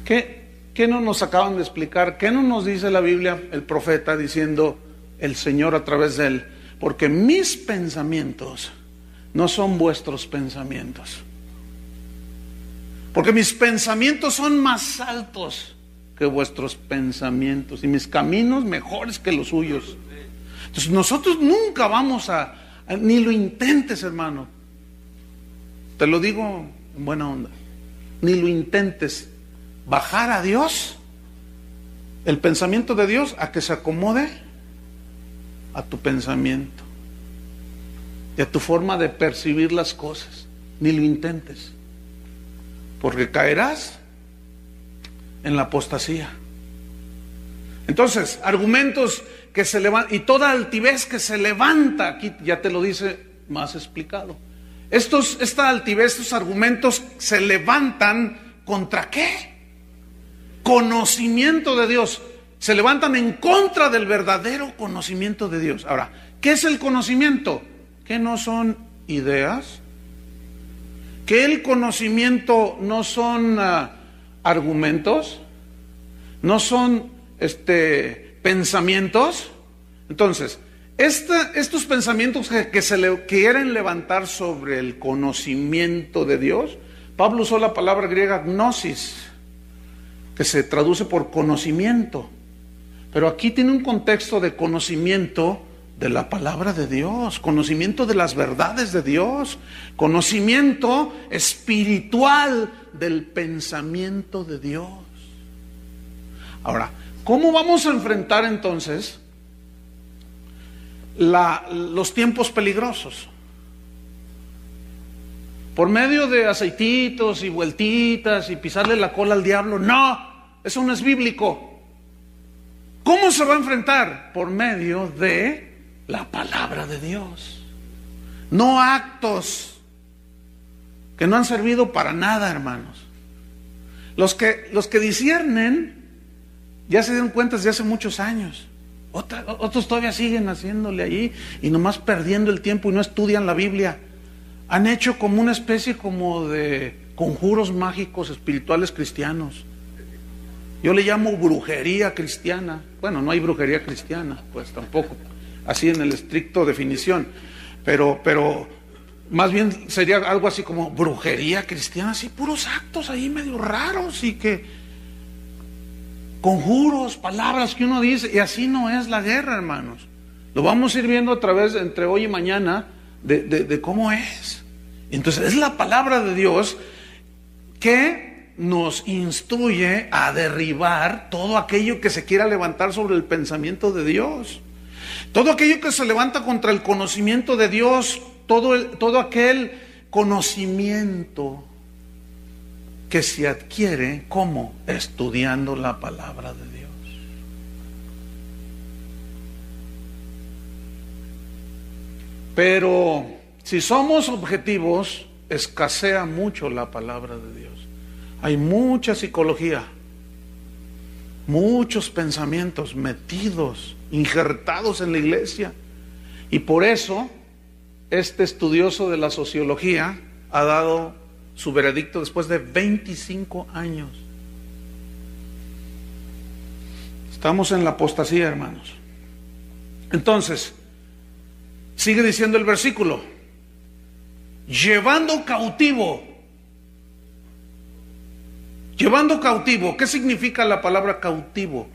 ¿Qué no nos acaban de explicar? ¿Qué no nos dice la Biblia, el profeta, diciendo el Señor a través de él? Porque mis pensamientos no son vuestros pensamientos. Porque mis pensamientos son más altos que vuestros pensamientos y mis caminos mejores que los suyos. Entonces nosotros nunca vamos ni lo intentes, hermano. Te lo digo en buena onda. Ni lo intentes bajar a Dios, el pensamiento de Dios, a que se acomode a tu pensamiento y a tu forma de percibir las cosas. Ni lo intentes, porque caerás en la apostasía. Entonces, argumentos que se levantan, y toda altivez que se levanta, aquí ya te lo dice más explicado. Esta altivez, estos argumentos se levantan ¿contra qué? Conocimiento de Dios. Se levantan en contra del verdadero conocimiento de Dios. Ahora, ¿qué es el conocimiento? ¿Que no son ideas? ¿Que el conocimiento no son argumentos? ¿No son pensamientos? Entonces, estos pensamientos que se quieren levantar sobre el conocimiento de Dios, Pablo usó la palabra griega gnosis, que se traduce por conocimiento, pero aquí tiene un contexto de conocimiento de la palabra de Dios, conocimiento de las verdades de Dios, conocimiento espiritual del pensamiento de Dios. Ahora, ¿cómo vamos a enfrentar entonces los tiempos peligrosos? ¿Por medio de aceititos y vueltitas y pisarle la cola al diablo? No, eso no es bíblico. ¿Cómo se va a enfrentar? Por medio de la palabra de Dios. No actos que no han servido para nada, hermanos. Los que disciernen ya se dieron cuenta desde hace muchos años. Otros todavía siguen haciéndole allí y nomás perdiendo el tiempo y no estudian la Biblia. Han hecho como una especie como de conjuros mágicos espirituales cristianos. Yo le llamo brujería cristiana. Bueno, no hay brujería cristiana, pues tampoco, así en el estricto definición. Pero más bien sería algo así como brujería cristiana, así puros actos ahí medio raros y que conjuros, palabras que uno dice, y así no es la guerra, hermanos. Lo vamos a ir viendo a través entre hoy y mañana de cómo es. Entonces es la palabra de Dios que nos instruye a derribar todo aquello que se quiera levantar sobre el pensamiento de Dios, todo aquello que se levanta contra el conocimiento de Dios, todo aquel conocimiento que se adquiere como estudiando la palabra de Dios. Pero si somos objetivos, escasea mucho la palabra de Dios. Hay mucha psicología, muchos pensamientos metidos, injertados en la iglesia. Y por eso, este estudioso de la sociología ha dado su veredicto después de 25 años. Estamos en la apostasía, hermanos. Entonces, sigue diciendo el versículo: llevando cautivo. Llevando cautivo. ¿Qué significa la palabra cautivo?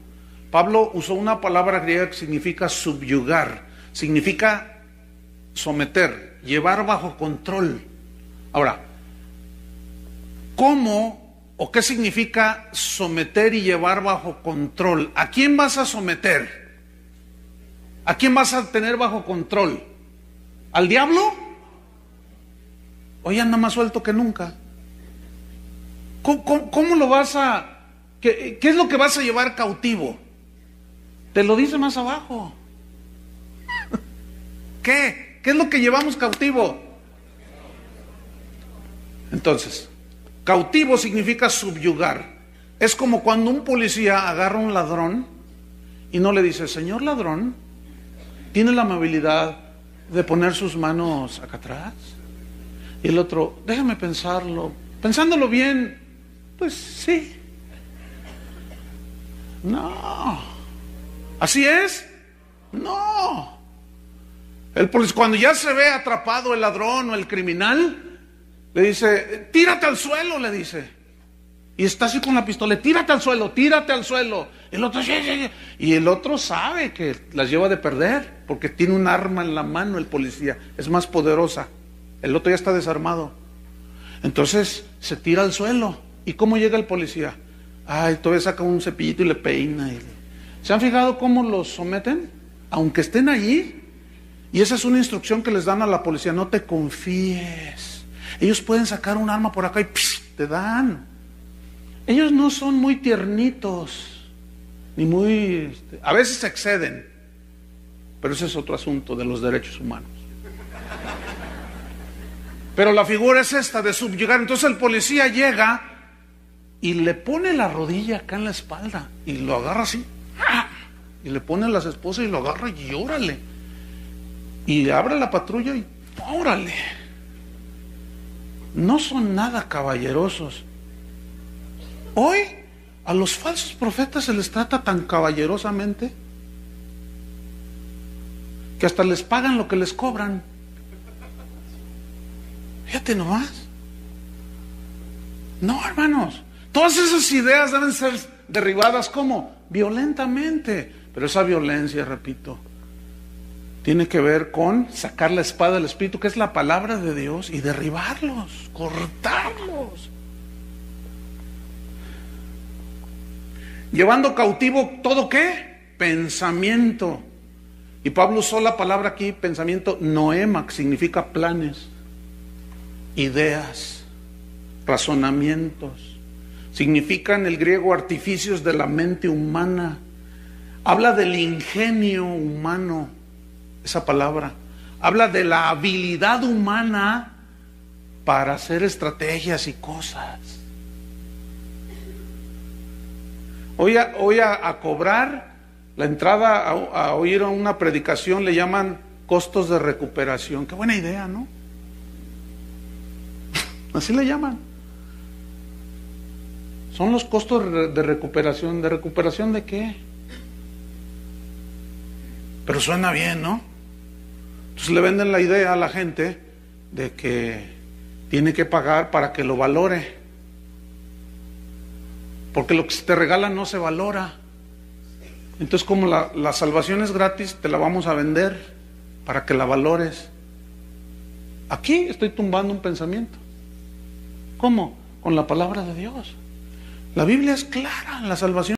Pablo usó una palabra griega que significa subyugar, significa someter, llevar bajo control. Ahora, ¿cómo o qué significa someter y llevar bajo control? ¿A quién vas a someter? ¿A quién vas a tener bajo control? ¿Al diablo? Hoy anda más suelto que nunca. ¿Cómo lo vas a... ¿Qué es lo que vas a llevar cautivo? Te lo dice más abajo. ¿Qué? ¿Qué es lo que llevamos cautivo? Entonces, cautivo significa subyugar. Es como cuando un policía agarra a un ladrón y no le dice: señor ladrón, ¿tiene la amabilidad de poner sus manos acá atrás? Y el otro: déjame pensarlo. Pensándolo bien, pues sí. No. ¿Así es? No. El policía, cuando ya se ve atrapado el ladrón o el criminal, le dice, tírate al suelo, le dice. Y está así con la pistola, tírate al suelo, tírate al suelo. El otro, sí, sí, sí. Y el otro sabe que las lleva de perder, porque tiene un arma en la mano el policía, es más poderosa. El otro ya está desarmado. Entonces se tira al suelo. ¿Y cómo llega el policía? Ay, todavía saca un cepillito y le peina. ¿Se han fijado cómo los someten? Aunque estén allí. Y esa es una instrucción que les dan a la policía, no te confíes. Ellos pueden sacar un arma por acá y te dan. Ellos no son muy tiernitos, ni muy... a veces se exceden, pero ese es otro asunto de los derechos humanos. Pero la figura es esta, de subyugar. Entonces el policía llega y le pone la rodilla acá en la espalda y lo agarra así, y le pone las esposas y lo agarra y órale. Y abre la patrulla y órale. No son nada caballerosos. Hoy a los falsos profetas se les trata tan caballerosamente que hasta les pagan lo que les cobran. Fíjate nomás. No, hermanos, todas esas ideas deben ser derribadas como violentamente, pero esa violencia, repito, tiene que ver con sacar la espada del Espíritu, que es la palabra de Dios, y derribarlos, cortarlos. Llevando cautivo todo, ¿qué? Pensamiento. Y Pablo usó la palabra aquí, pensamiento, noema, que significa planes, ideas, razonamientos. Significa en el griego artificios de la mente humana. Habla del ingenio humano, esa palabra. Habla de la habilidad humana para hacer estrategias y cosas. Hoy a cobrar la entrada a oír una predicación le llaman costos de recuperación. Qué buena idea, ¿no? Así le llaman. Son los costos de recuperación. ¿De recuperación de qué? Pero suena bien, ¿no? Entonces le venden la idea a la gente de que tiene que pagar para que lo valore. Porque lo que se te regala no se valora. Entonces, como la salvación es gratis, te la vamos a vender para que la valores. Aquí estoy tumbando un pensamiento. ¿Cómo? Con la palabra de Dios. La Biblia es clara, la salvación.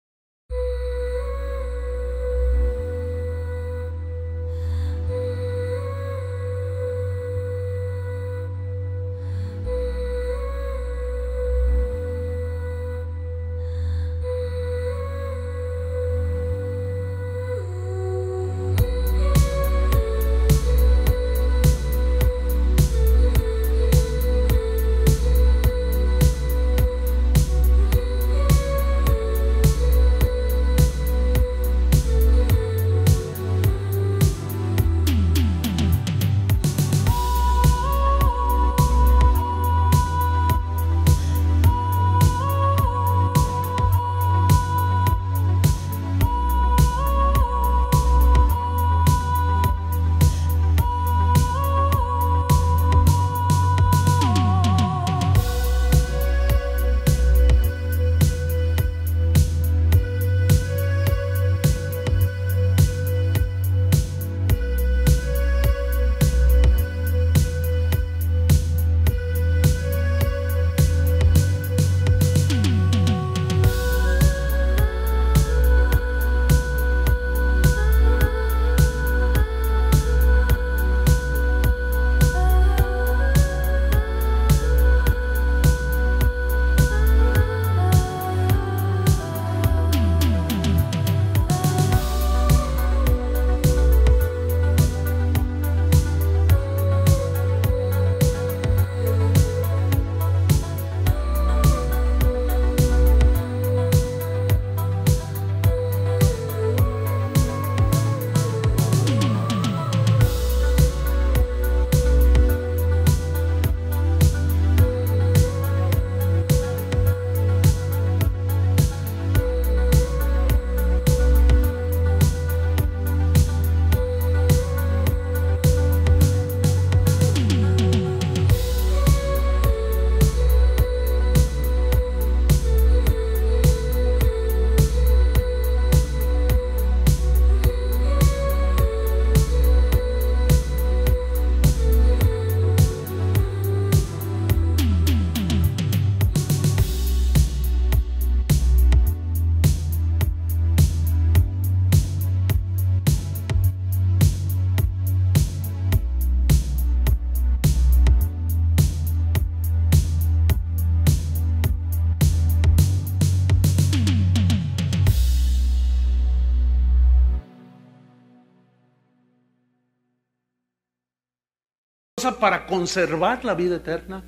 para conservar la vida eterna.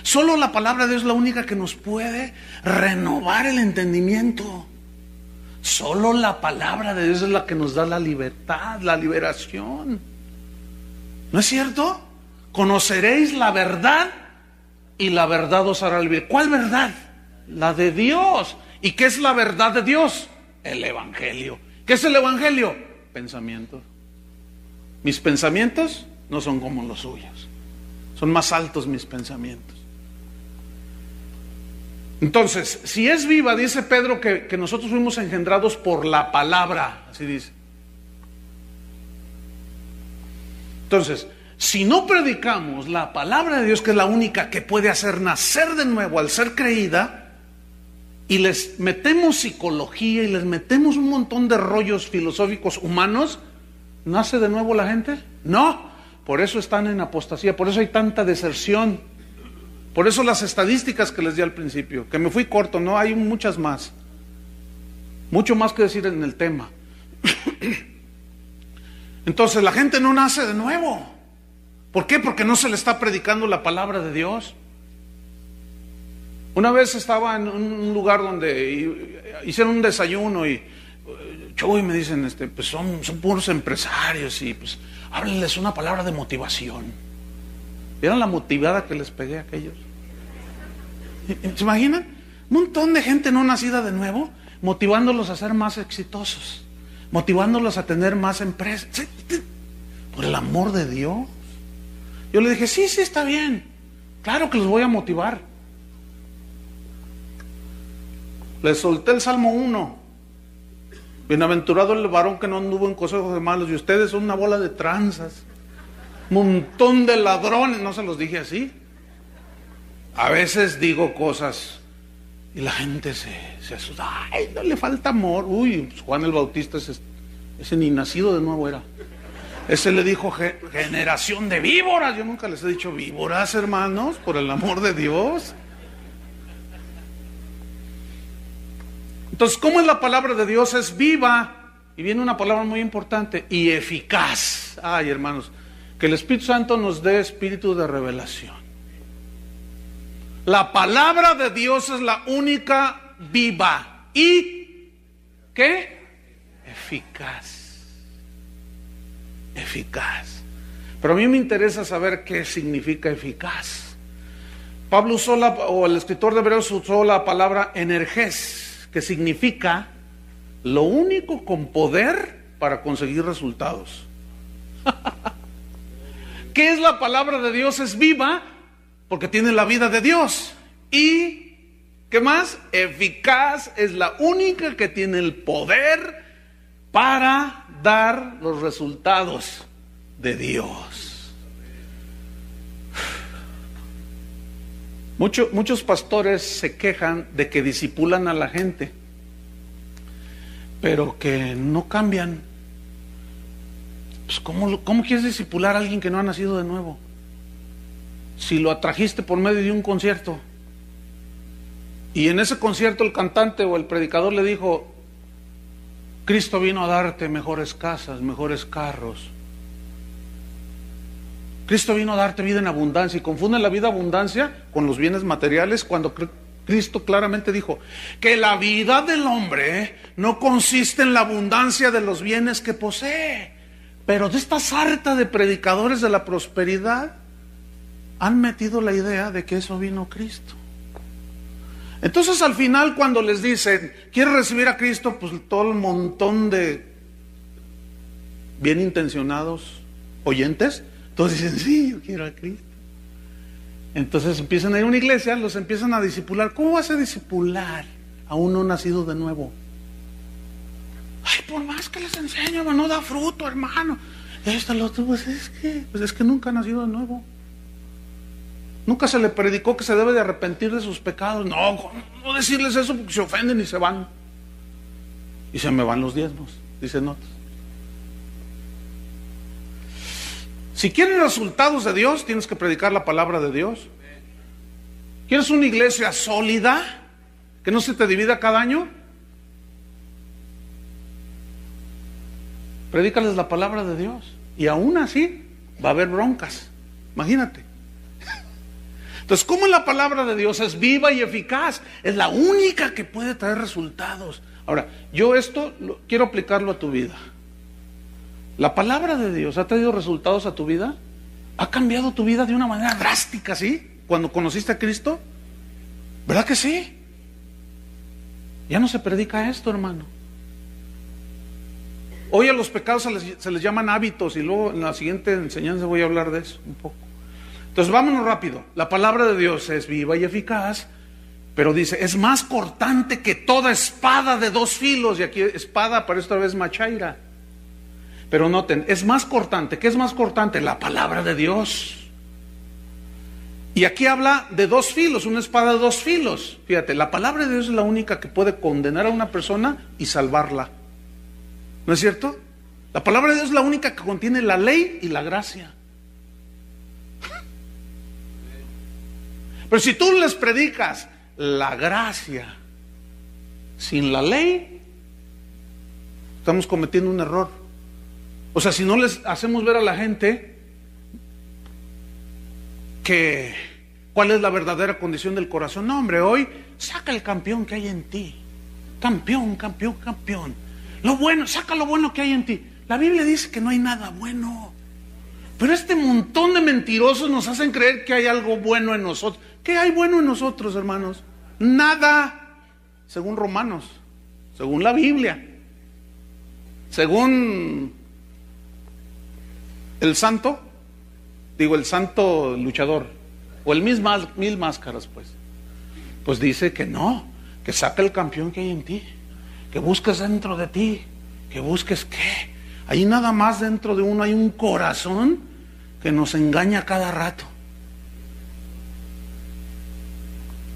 Solo la palabra de Dios es la única que nos puede renovar el entendimiento. Solo la palabra de Dios es la que nos da la libertad, la liberación. ¿No es cierto? Conoceréis la verdad y la verdad os hará libre. ¿Cuál verdad? La de Dios. ¿Y qué es la verdad de Dios? El Evangelio. ¿Qué es el Evangelio? Pensamientos. Mis pensamientos no son como los suyos. Son más altos mis pensamientos. Entonces, si es viva, dice Pedro que nosotros fuimos engendrados por la palabra, así dice. Entonces, si no predicamos la palabra de Dios, que es la única que puede hacer nacer de nuevo al ser creída, y les metemos psicología y les metemos un montón de rollos filosóficos humanos, ¿nace de nuevo la gente? No, por eso están en apostasía, por eso hay tanta deserción. Por eso las estadísticas que les di al principio, que me fui corto, no, hay muchas más. Mucho más que decir en el tema. Entonces la gente no nace de nuevo. ¿Por qué? Porque no se le está predicando la palabra de Dios. Una vez estaba en un lugar donde hicieron un desayuno y Chuy me dicen, pues son puros empresarios y pues háblenles una palabra de motivación. ¿Vieron la motivada que les pegué a aquellos? ¿Se imaginan? Un montón de gente no nacida de nuevo, motivándolos a ser más exitosos, motivándolos a tener más empresas. Por el amor de Dios. Yo le dije, sí, está bien. Claro que los voy a motivar. Les solté el Salmo 1. Bienaventurado el varón que no anduvo en consejos de malos, y ustedes son una bola de tranzas. Montón de ladrones, no se los dije así. A veces digo cosas y la gente se asusta. Ay, no le falta amor. Uy, pues Juan el Bautista, ese ni nacido de nuevo era. Ese le dijo generación de víboras. Yo nunca les he dicho víboras, hermanos, por el amor de Dios. Entonces, ¿cómo es la palabra de Dios? Es viva. Y viene una palabra muy importante, y eficaz. Ay, hermanos, que el Espíritu Santo nos dé espíritu de revelación. La palabra de Dios es la única viva y ¿qué? Eficaz. Eficaz. Pero a mí me interesa saber qué significa eficaz. Pablo usó o el escritor de Hebreos usó la palabra energés, que significa lo único con poder para conseguir resultados. ¿Qué es la palabra de Dios? Es viva porque tiene la vida de Dios. Y, ¿qué más? Eficaz, es la única que tiene el poder para dar los resultados de Dios. Muchos pastores se quejan de que discipulan a la gente, pero que no cambian. Pues ¿cómo quieres discipular a alguien que no ha nacido de nuevo? Si lo atrajiste por medio de un concierto y en ese concierto el cantante o el predicador le dijo: Cristo vino a darte mejores casas, mejores carros. Cristo vino a darte vida en abundancia, y confunden la vida abundancia con los bienes materiales, cuando Cristo claramente dijo que la vida del hombre no consiste en la abundancia de los bienes que posee. Pero de esta sarta de predicadores de la prosperidad han metido la idea de que eso vino Cristo. Entonces al final, cuando les dicen ¿quieres recibir a Cristo? Pues todo el montón de bien intencionados oyentes, todos dicen sí, yo quiero a Cristo. Entonces empiezan a ir a una iglesia, los empiezan a discipular. ¿Cómo vas a discipular a uno nacido de nuevo? Ay, por más que les enseño, no da fruto, hermano. Lo otro, pues es que nunca ha nacido de nuevo. Nunca se le predicó que se debe de arrepentir de sus pecados. No decirles eso porque se ofenden y se van. Y se me van los diezmos, dicen otros. Si quieres resultados de Dios, tienes que predicar la palabra de Dios. ¿Quieres una iglesia sólida, que no se te divida cada año? Predícales la palabra de Dios. Y aún así va a haber broncas. Imagínate. Entonces, ¿cómo la palabra de Dios es viva y eficaz? Es la única que puede traer resultados. Ahora, yo quiero aplicarlo a tu vida. ¿La palabra de Dios ha traído resultados a tu vida? ¿Ha cambiado tu vida de una manera drástica, sí? Cuando conociste a Cristo. ¿Verdad que sí? Ya no se predica esto, hermano. Hoy a los pecados se les llaman hábitos, y luego en la siguiente enseñanza voy a hablar de eso un poco. Entonces vámonos rápido. La palabra de Dios es viva y eficaz, pero dice, es más cortante que toda espada de dos filos. Y aquí espada para esta vez machaira. Pero noten, es más cortante. ¿Qué es más cortante? La palabra de Dios. Y aquí habla de dos filos, una espada de dos filos. Fíjate, la palabra de Dios es la única que puede condenar a una persona y salvarla. ¿No es cierto? La palabra de Dios es la única que contiene la ley y la gracia. Pero si tú les predicas la gracia sin la ley, estamos cometiendo un error. O sea, si no les hacemos ver a la gente cuál es la verdadera condición del corazón. No, hombre, hoy saca el campeón que hay en ti. Campeón, campeón, campeón. Lo bueno, saca lo bueno que hay en ti. La Biblia dice que no hay nada bueno. Pero este montón de mentirosos nos hacen creer que hay algo bueno en nosotros. ¿Qué hay bueno en nosotros, hermanos? Nada. Según Romanos, según la Biblia, según el santo luchador, o el mil máscaras, pues dice que no, que saca el campeón que hay en ti, que busques dentro de ti, que busques qué. Ahí nada más dentro de uno hay un corazón que nos engaña cada rato.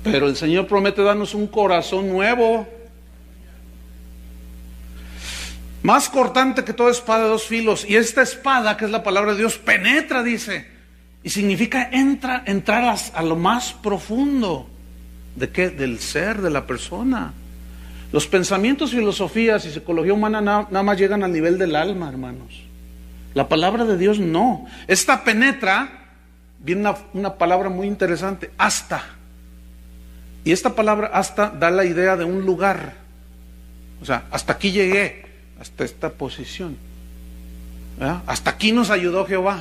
Pero el Señor promete darnos un corazón nuevo, más cortante que toda espada de dos filos. Y esta espada, que es la palabra de Dios, penetra, dice, y significa entrar a lo más profundo. ¿De qué? Del ser, de la persona. Los pensamientos, filosofías y psicología humana nada más llegan al nivel del alma, hermanos. La palabra de Dios no. Esta penetra, viene una palabra muy interesante, hasta. Y esta palabra hasta da la idea de un lugar. O sea, hasta aquí llegué, hasta esta posición. ¿Verdad? Hasta aquí nos ayudó Jehová.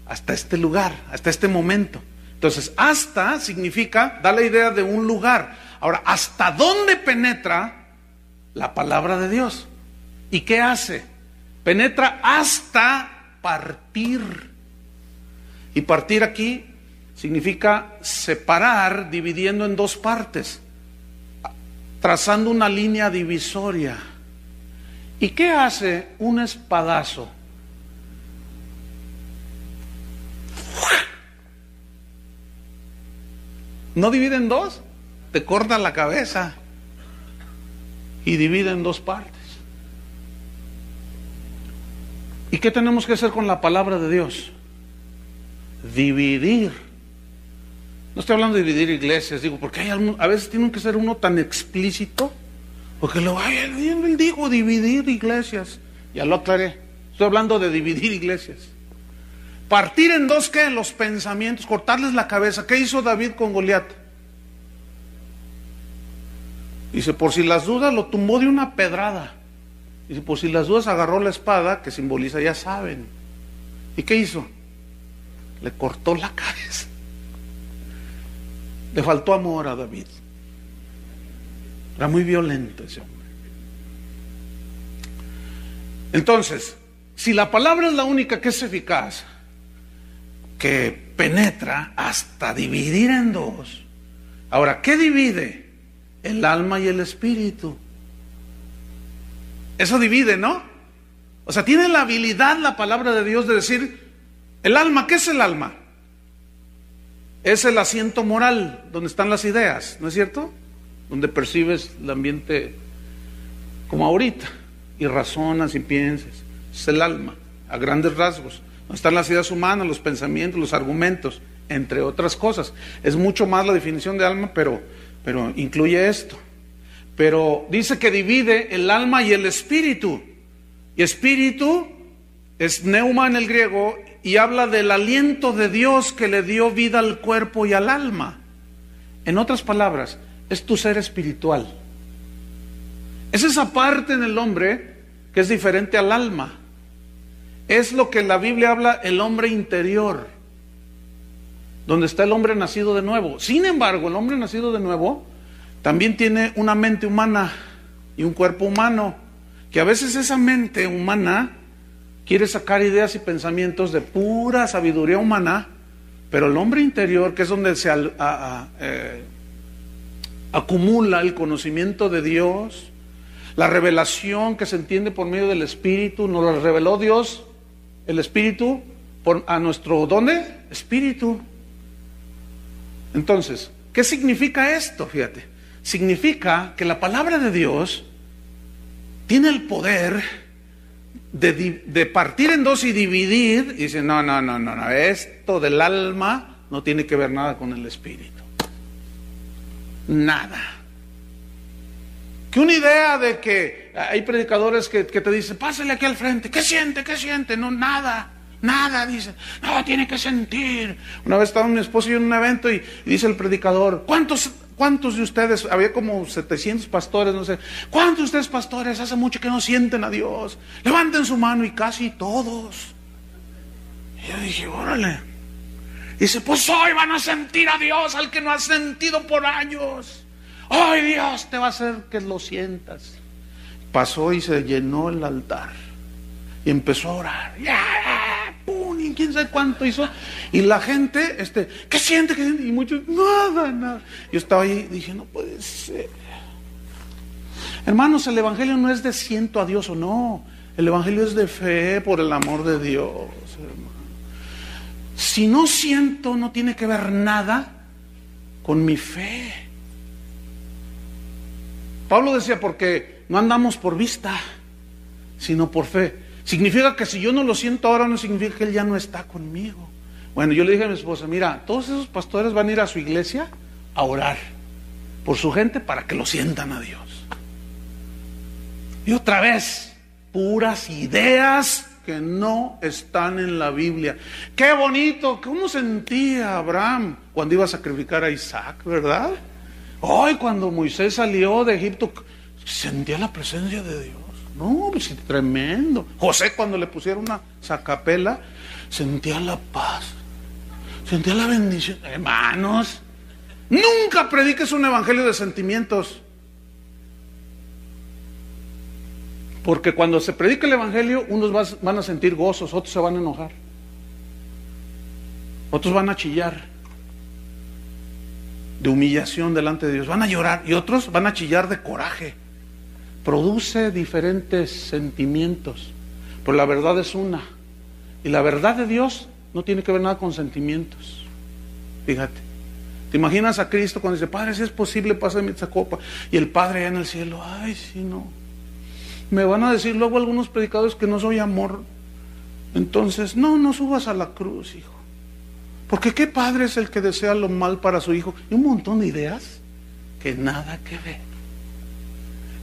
Hasta este lugar, hasta este momento. Entonces, hasta significa, da la idea de un lugar. Ahora, ¿hasta dónde penetra la palabra de Dios? ¿Y qué hace? Penetra hasta partir. Y partir aquí significa separar, dividiendo en dos partes, trazando una línea divisoria. ¿Y qué hace un espadazo? ¿No divide en dos? Te corta la cabeza y divide en dos partes. ¿Y qué tenemos que hacer con la palabra de Dios? Dividir. No estoy hablando de dividir iglesias, digo, porque a veces tiene que ser uno tan explícito, porque él dijo dividir iglesias. Ya lo aclaré. Estoy hablando de dividir iglesias. Partir en dos, ¿qué? Los pensamientos, cortarles la cabeza. ¿Qué hizo David con Goliat? Dice, por si las dudas, lo tumbó de una pedrada. Dice, por si las dudas, agarró la espada, que simboliza, ya saben. ¿Y qué hizo? Le cortó la cabeza. Le faltó amor a David. Era muy violento ese hombre. Entonces, si la palabra es la única que es eficaz, que penetra hasta dividir en dos. Ahora, ¿qué divide? El alma y el espíritu. Eso divide, ¿no? O sea, tiene la habilidad la palabra de Dios de decir, el alma, ¿qué es el alma? Es el asiento moral donde están las ideas, ¿no es cierto? Donde percibes el ambiente como ahorita y razonas y piensas. Es el alma, a grandes rasgos. Donde están las ideas humanas, los pensamientos, los argumentos, entre otras cosas. Es mucho más la definición de alma, pero incluye esto. Pero dice que divide el alma y el espíritu. Y espíritu es pneuma en el griego y habla del aliento de Dios que le dio vida al cuerpo y al alma. En otras palabras, es tu ser espiritual. Es esa parte en el hombre que es diferente al alma. Es lo que la Biblia habla, el hombre interior, donde está el hombre nacido de nuevo. Sin embargo, el hombre nacido de nuevo también tiene una mente humana y un cuerpo humano, que a veces esa mente humana quiere sacar ideas y pensamientos de pura sabiduría humana, pero el hombre interior, que es donde se acumula el conocimiento de Dios, la revelación que se entiende por medio del Espíritu, nos lo reveló Dios, el Espíritu, a nuestro, ¿dónde? Espíritu. Entonces, ¿qué significa esto? Fíjate, significa que la palabra de Dios tiene el poder de partir en dos y dividir, y dice, no, esto del alma no tiene que ver nada con el Espíritu. Nada. Que una idea de que hay predicadores que te dicen, pásale aquí al frente, ¿qué siente? ¿Qué siente? No, nada, dice, no, tiene que sentir. Una vez estaba mi esposo y yo en un evento y dice el predicador, ¿cuántos de ustedes, había como 700 pastores, no sé, ¿cuántos de ustedes pastores hace mucho que no sienten a Dios? Levanten su mano, y casi todos. Y yo dije, órale. Dice, pues hoy van a sentir a Dios al que no has sentido por años. Hoy Dios te va a hacer que lo sientas. Pasó y se llenó el altar y empezó a orar. ¡Pum! Y quién sabe cuánto hizo. Y la gente, ¿qué siente? ¿Qué siente? Y muchos, nada. Yo estaba ahí y dije, no puede ser. Hermanos, el evangelio no es de siento a Dios o no. El evangelio es de fe por el amor de Dios, hermano. Si no siento, no tiene que ver nada con mi fe. Pablo decía, porque no andamos por vista, sino por fe. Significa que si yo no lo siento ahora, no significa que Él ya no está conmigo. Bueno, yo le dije a mi esposa, mira, todos esos pastores van a ir a su iglesia a orar por su gente para que lo sientan a Dios. Y otra vez, puras ideas que no están en la Biblia. Qué bonito, ¿cómo sentía Abraham cuando iba a sacrificar a Isaac, verdad? Hoy cuando Moisés salió de Egipto, sentía la presencia de Dios. No, pues tremendo. José cuando le pusieron una sacapela, sentía la paz, sentía la bendición. Hermanos, nunca prediques un evangelio de sentimientos. Porque cuando se predica el evangelio, unos van a sentir gozos, otros se van a enojar, otros van a chillar de humillación delante de Dios, van a llorar, y otros van a chillar de coraje. Produce diferentes sentimientos, pero la verdad es una, y la verdad de Dios no tiene que ver nada con sentimientos. Fíjate, te imaginas a Cristo cuando dice, Padre, si es posible, pásame esta copa, y el Padre allá en el cielo, ay, si no. Me van a decir luego algunos predicadores que no soy amor. Entonces, no subas a la cruz, hijo. Porque qué padre es el que desea lo mal para su hijo. Y un montón de ideas que nada que ver.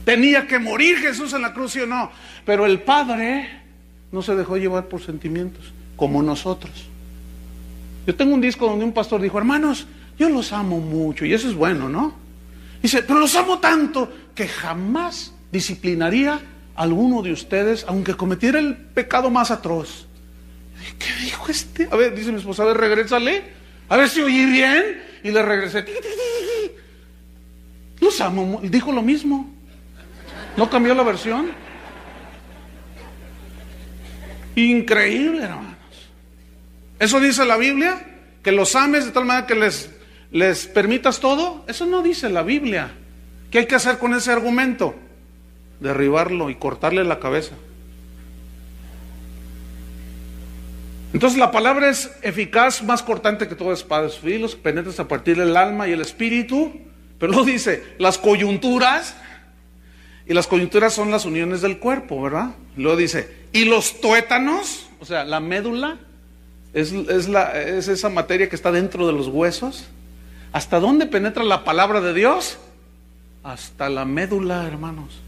Tenía que morir Jesús en la cruz, ¿sí o no? Pero el Padre no se dejó llevar por sentimientos, como nosotros. Yo tengo un disco donde un pastor dijo, hermanos, yo los amo mucho. Y eso es bueno, ¿no? Dice, pero los amo tanto que jamás disciplinaría a alguno de ustedes, aunque cometiera el pecado más atroz. ¿Qué dijo este? A ver, dice mi esposa, a ver, regrésale, a ver si oí bien. Y le regresé. Los amo. Dijo lo mismo. ¿No cambió la versión? Increíble, hermanos. ¿Eso dice la Biblia? ¿Que los ames de tal manera que les permitas todo? Eso no dice la Biblia. ¿Qué hay que hacer con ese argumento? Derribarlo y cortarle la cabeza. Entonces la palabra es eficaz, más cortante que toda espada de filos, penetras a partir del alma y el espíritu. Pero luego dice, las coyunturas, y las coyunturas son las uniones del cuerpo, ¿verdad? Luego dice, y los tuétanos, o sea, la médula, es esa materia que está dentro de los huesos. ¿Hasta dónde penetra la palabra de Dios? Hasta la médula, hermanos.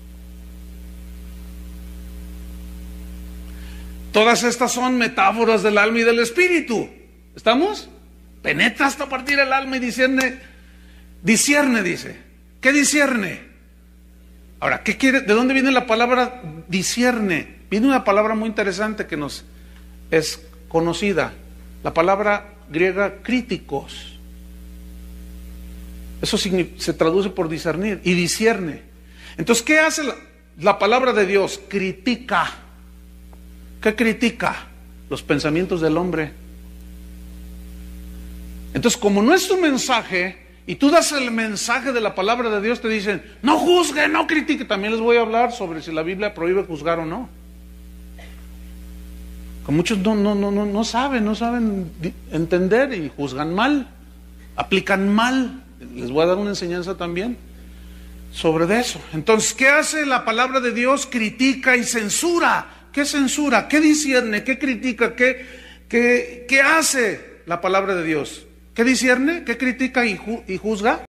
Todas estas son metáforas del alma y del espíritu. ¿Estamos? Penetra hasta partir el alma y discierne. Discierne, dice. ¿Qué discierne? Ahora, ¿qué quiere? ¿De dónde viene la palabra discierne? Viene una palabra muy interesante que nos es conocida. La palabra griega críticos. Eso se traduce por discernir y discierne. Entonces, ¿qué hace la palabra de Dios? Critica. ¿Qué critica? Los pensamientos del hombre. Entonces, como no es tu mensaje y tú das el mensaje de la palabra de Dios, te dicen, no juzgue, no critique. También les voy a hablar sobre si la Biblia prohíbe juzgar o no. Que muchos no saben entender y juzgan mal, aplican mal. Les voy a dar una enseñanza también sobre eso. Entonces, ¿qué hace la palabra de Dios? Critica y censura. ¿Qué censura? ¿Qué discierne? ¿Qué critica? ¿Qué hace la palabra de Dios? ¿Qué discierne? ¿Qué critica y juzga?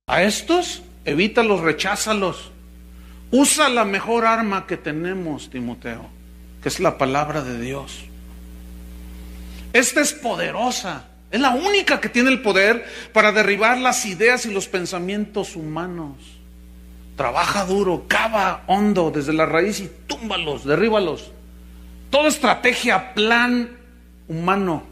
A estos, evítalos, recházalos. Usa la mejor arma que tenemos, Timoteo, que es la palabra de Dios. Esta es poderosa, es la única que tiene el poder para derribar las ideas y los pensamientos humanos. Trabaja duro, cava hondo desde la raíz y túmbalos, derríbalos. Toda estrategia, plan humano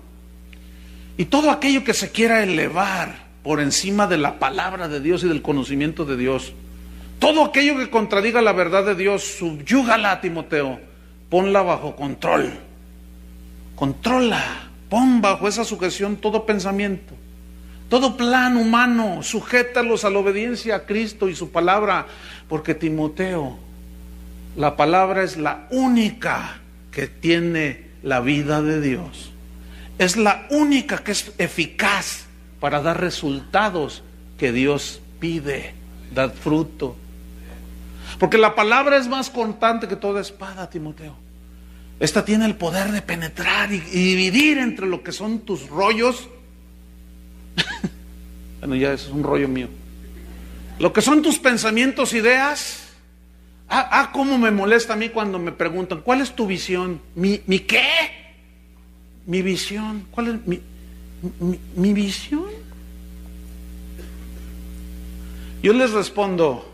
y todo aquello que se quiera elevar por encima de la palabra de Dios y del conocimiento de Dios, Todo aquello que contradiga la verdad de Dios, subyúgala, Timoteo. Ponla bajo control. Controla. Pon bajo esa sujeción todo pensamiento, todo plan humano. Sujétalos a la obediencia a Cristo y su palabra. Porque, Timoteo, la palabra es la única que tiene la vida de Dios. Es la única que es eficaz para dar resultados que Dios pide. Dar fruto. Porque la palabra es más cortante que toda espada, Timoteo. Esta tiene el poder de penetrar y dividir entre lo que son tus rollos. Bueno, ya eso es un rollo mío. Lo que son tus pensamientos, ideas. Cómo me molesta a mí cuando me preguntan, ¿cuál es tu visión? ¿Mi qué? Mi visión. ¿Cuál es mi visión? Yo les respondo,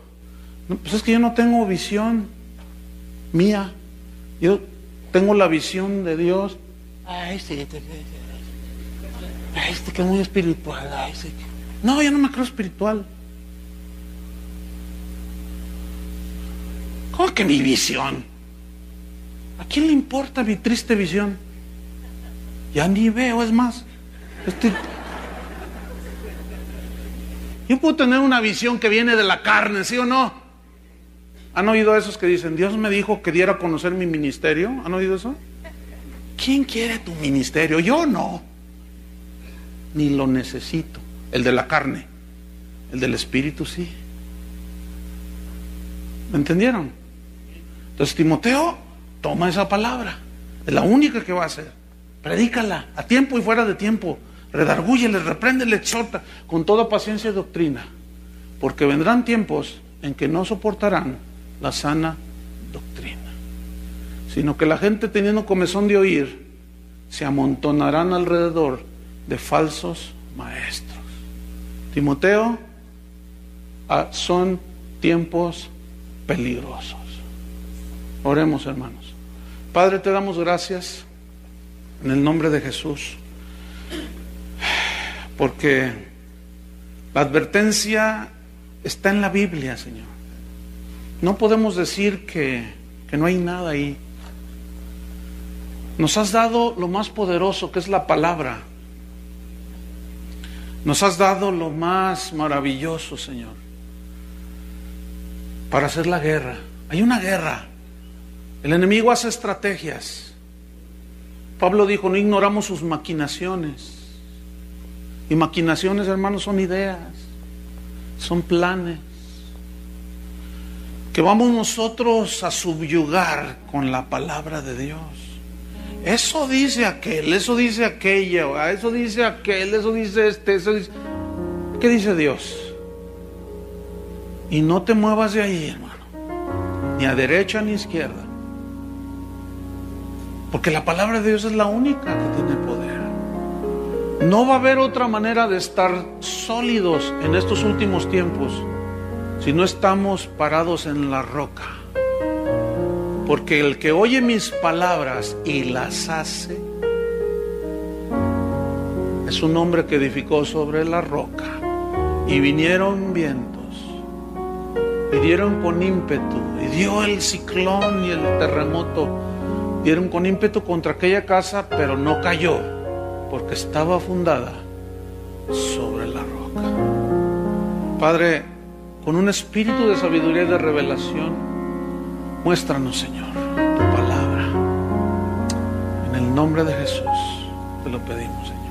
no, pues es que yo no tengo visión mía. Yo tengo la visión de Dios. Este que es muy espiritual. No, yo no me creo espiritual. ¿Cómo que mi visión? ¿A quién le importa mi triste visión? Ya ni veo, es más. Yo puedo tener una visión que viene de la carne, ¿sí o no? ¿Han oído esos que dicen, Dios me dijo que diera a conocer mi ministerio? ¿Han oído eso? ¿Quién quiere tu ministerio? Yo no. Ni lo necesito. El de la carne. El del espíritu sí. ¿Me entendieron? Entonces, Timoteo, toma esa palabra. Es la única que va a hacer. Predícala, a tiempo y fuera de tiempo. Redargúyele, repréndele, exhorta, con toda paciencia y doctrina. Porque vendrán tiempos en que no soportarán la sana doctrina, sino que la gente, teniendo comezón de oír, se amontonarán alrededor de falsos maestros. Timoteo, son tiempos peligrosos. Oremos, hermanos. Padre, te damos gracias en el nombre de Jesús, porque la advertencia está en la Biblia, Señor. No podemos decir que no hay nada ahí. Nos has dado lo más poderoso, que es la palabra. Nos has dado lo más maravilloso, Señor, para hacer la guerra. Hay una guerra. El enemigo hace estrategias. Pablo dijo, no ignoramos sus maquinaciones. Y maquinaciones, hermanos, son ideas, son planes que vamos nosotros a subyugar con la palabra de Dios. Eso dice aquel, eso dice aquella, eso dice aquel, eso dice eso dice... ¿Qué dice Dios? Y no te muevas de ahí, hermano, ni a derecha ni a izquierda, porque la palabra de Dios es la única que tiene poder. No va a haber otra manera de estar sólidos en estos últimos tiempos si no estamos parados en la roca. Porque el que oye mis palabras y las hace es un hombre que edificó sobre la roca. Y vinieron vientos, y dieron con ímpetu, y dio el ciclón y el terremoto, dieron con ímpetu contra aquella casa, pero no cayó, porque estaba fundada sobre la roca. Padre, con un espíritu de sabiduría y de revelación, muéstranos, Señor, tu palabra. En el nombre de Jesús te lo pedimos, Señor.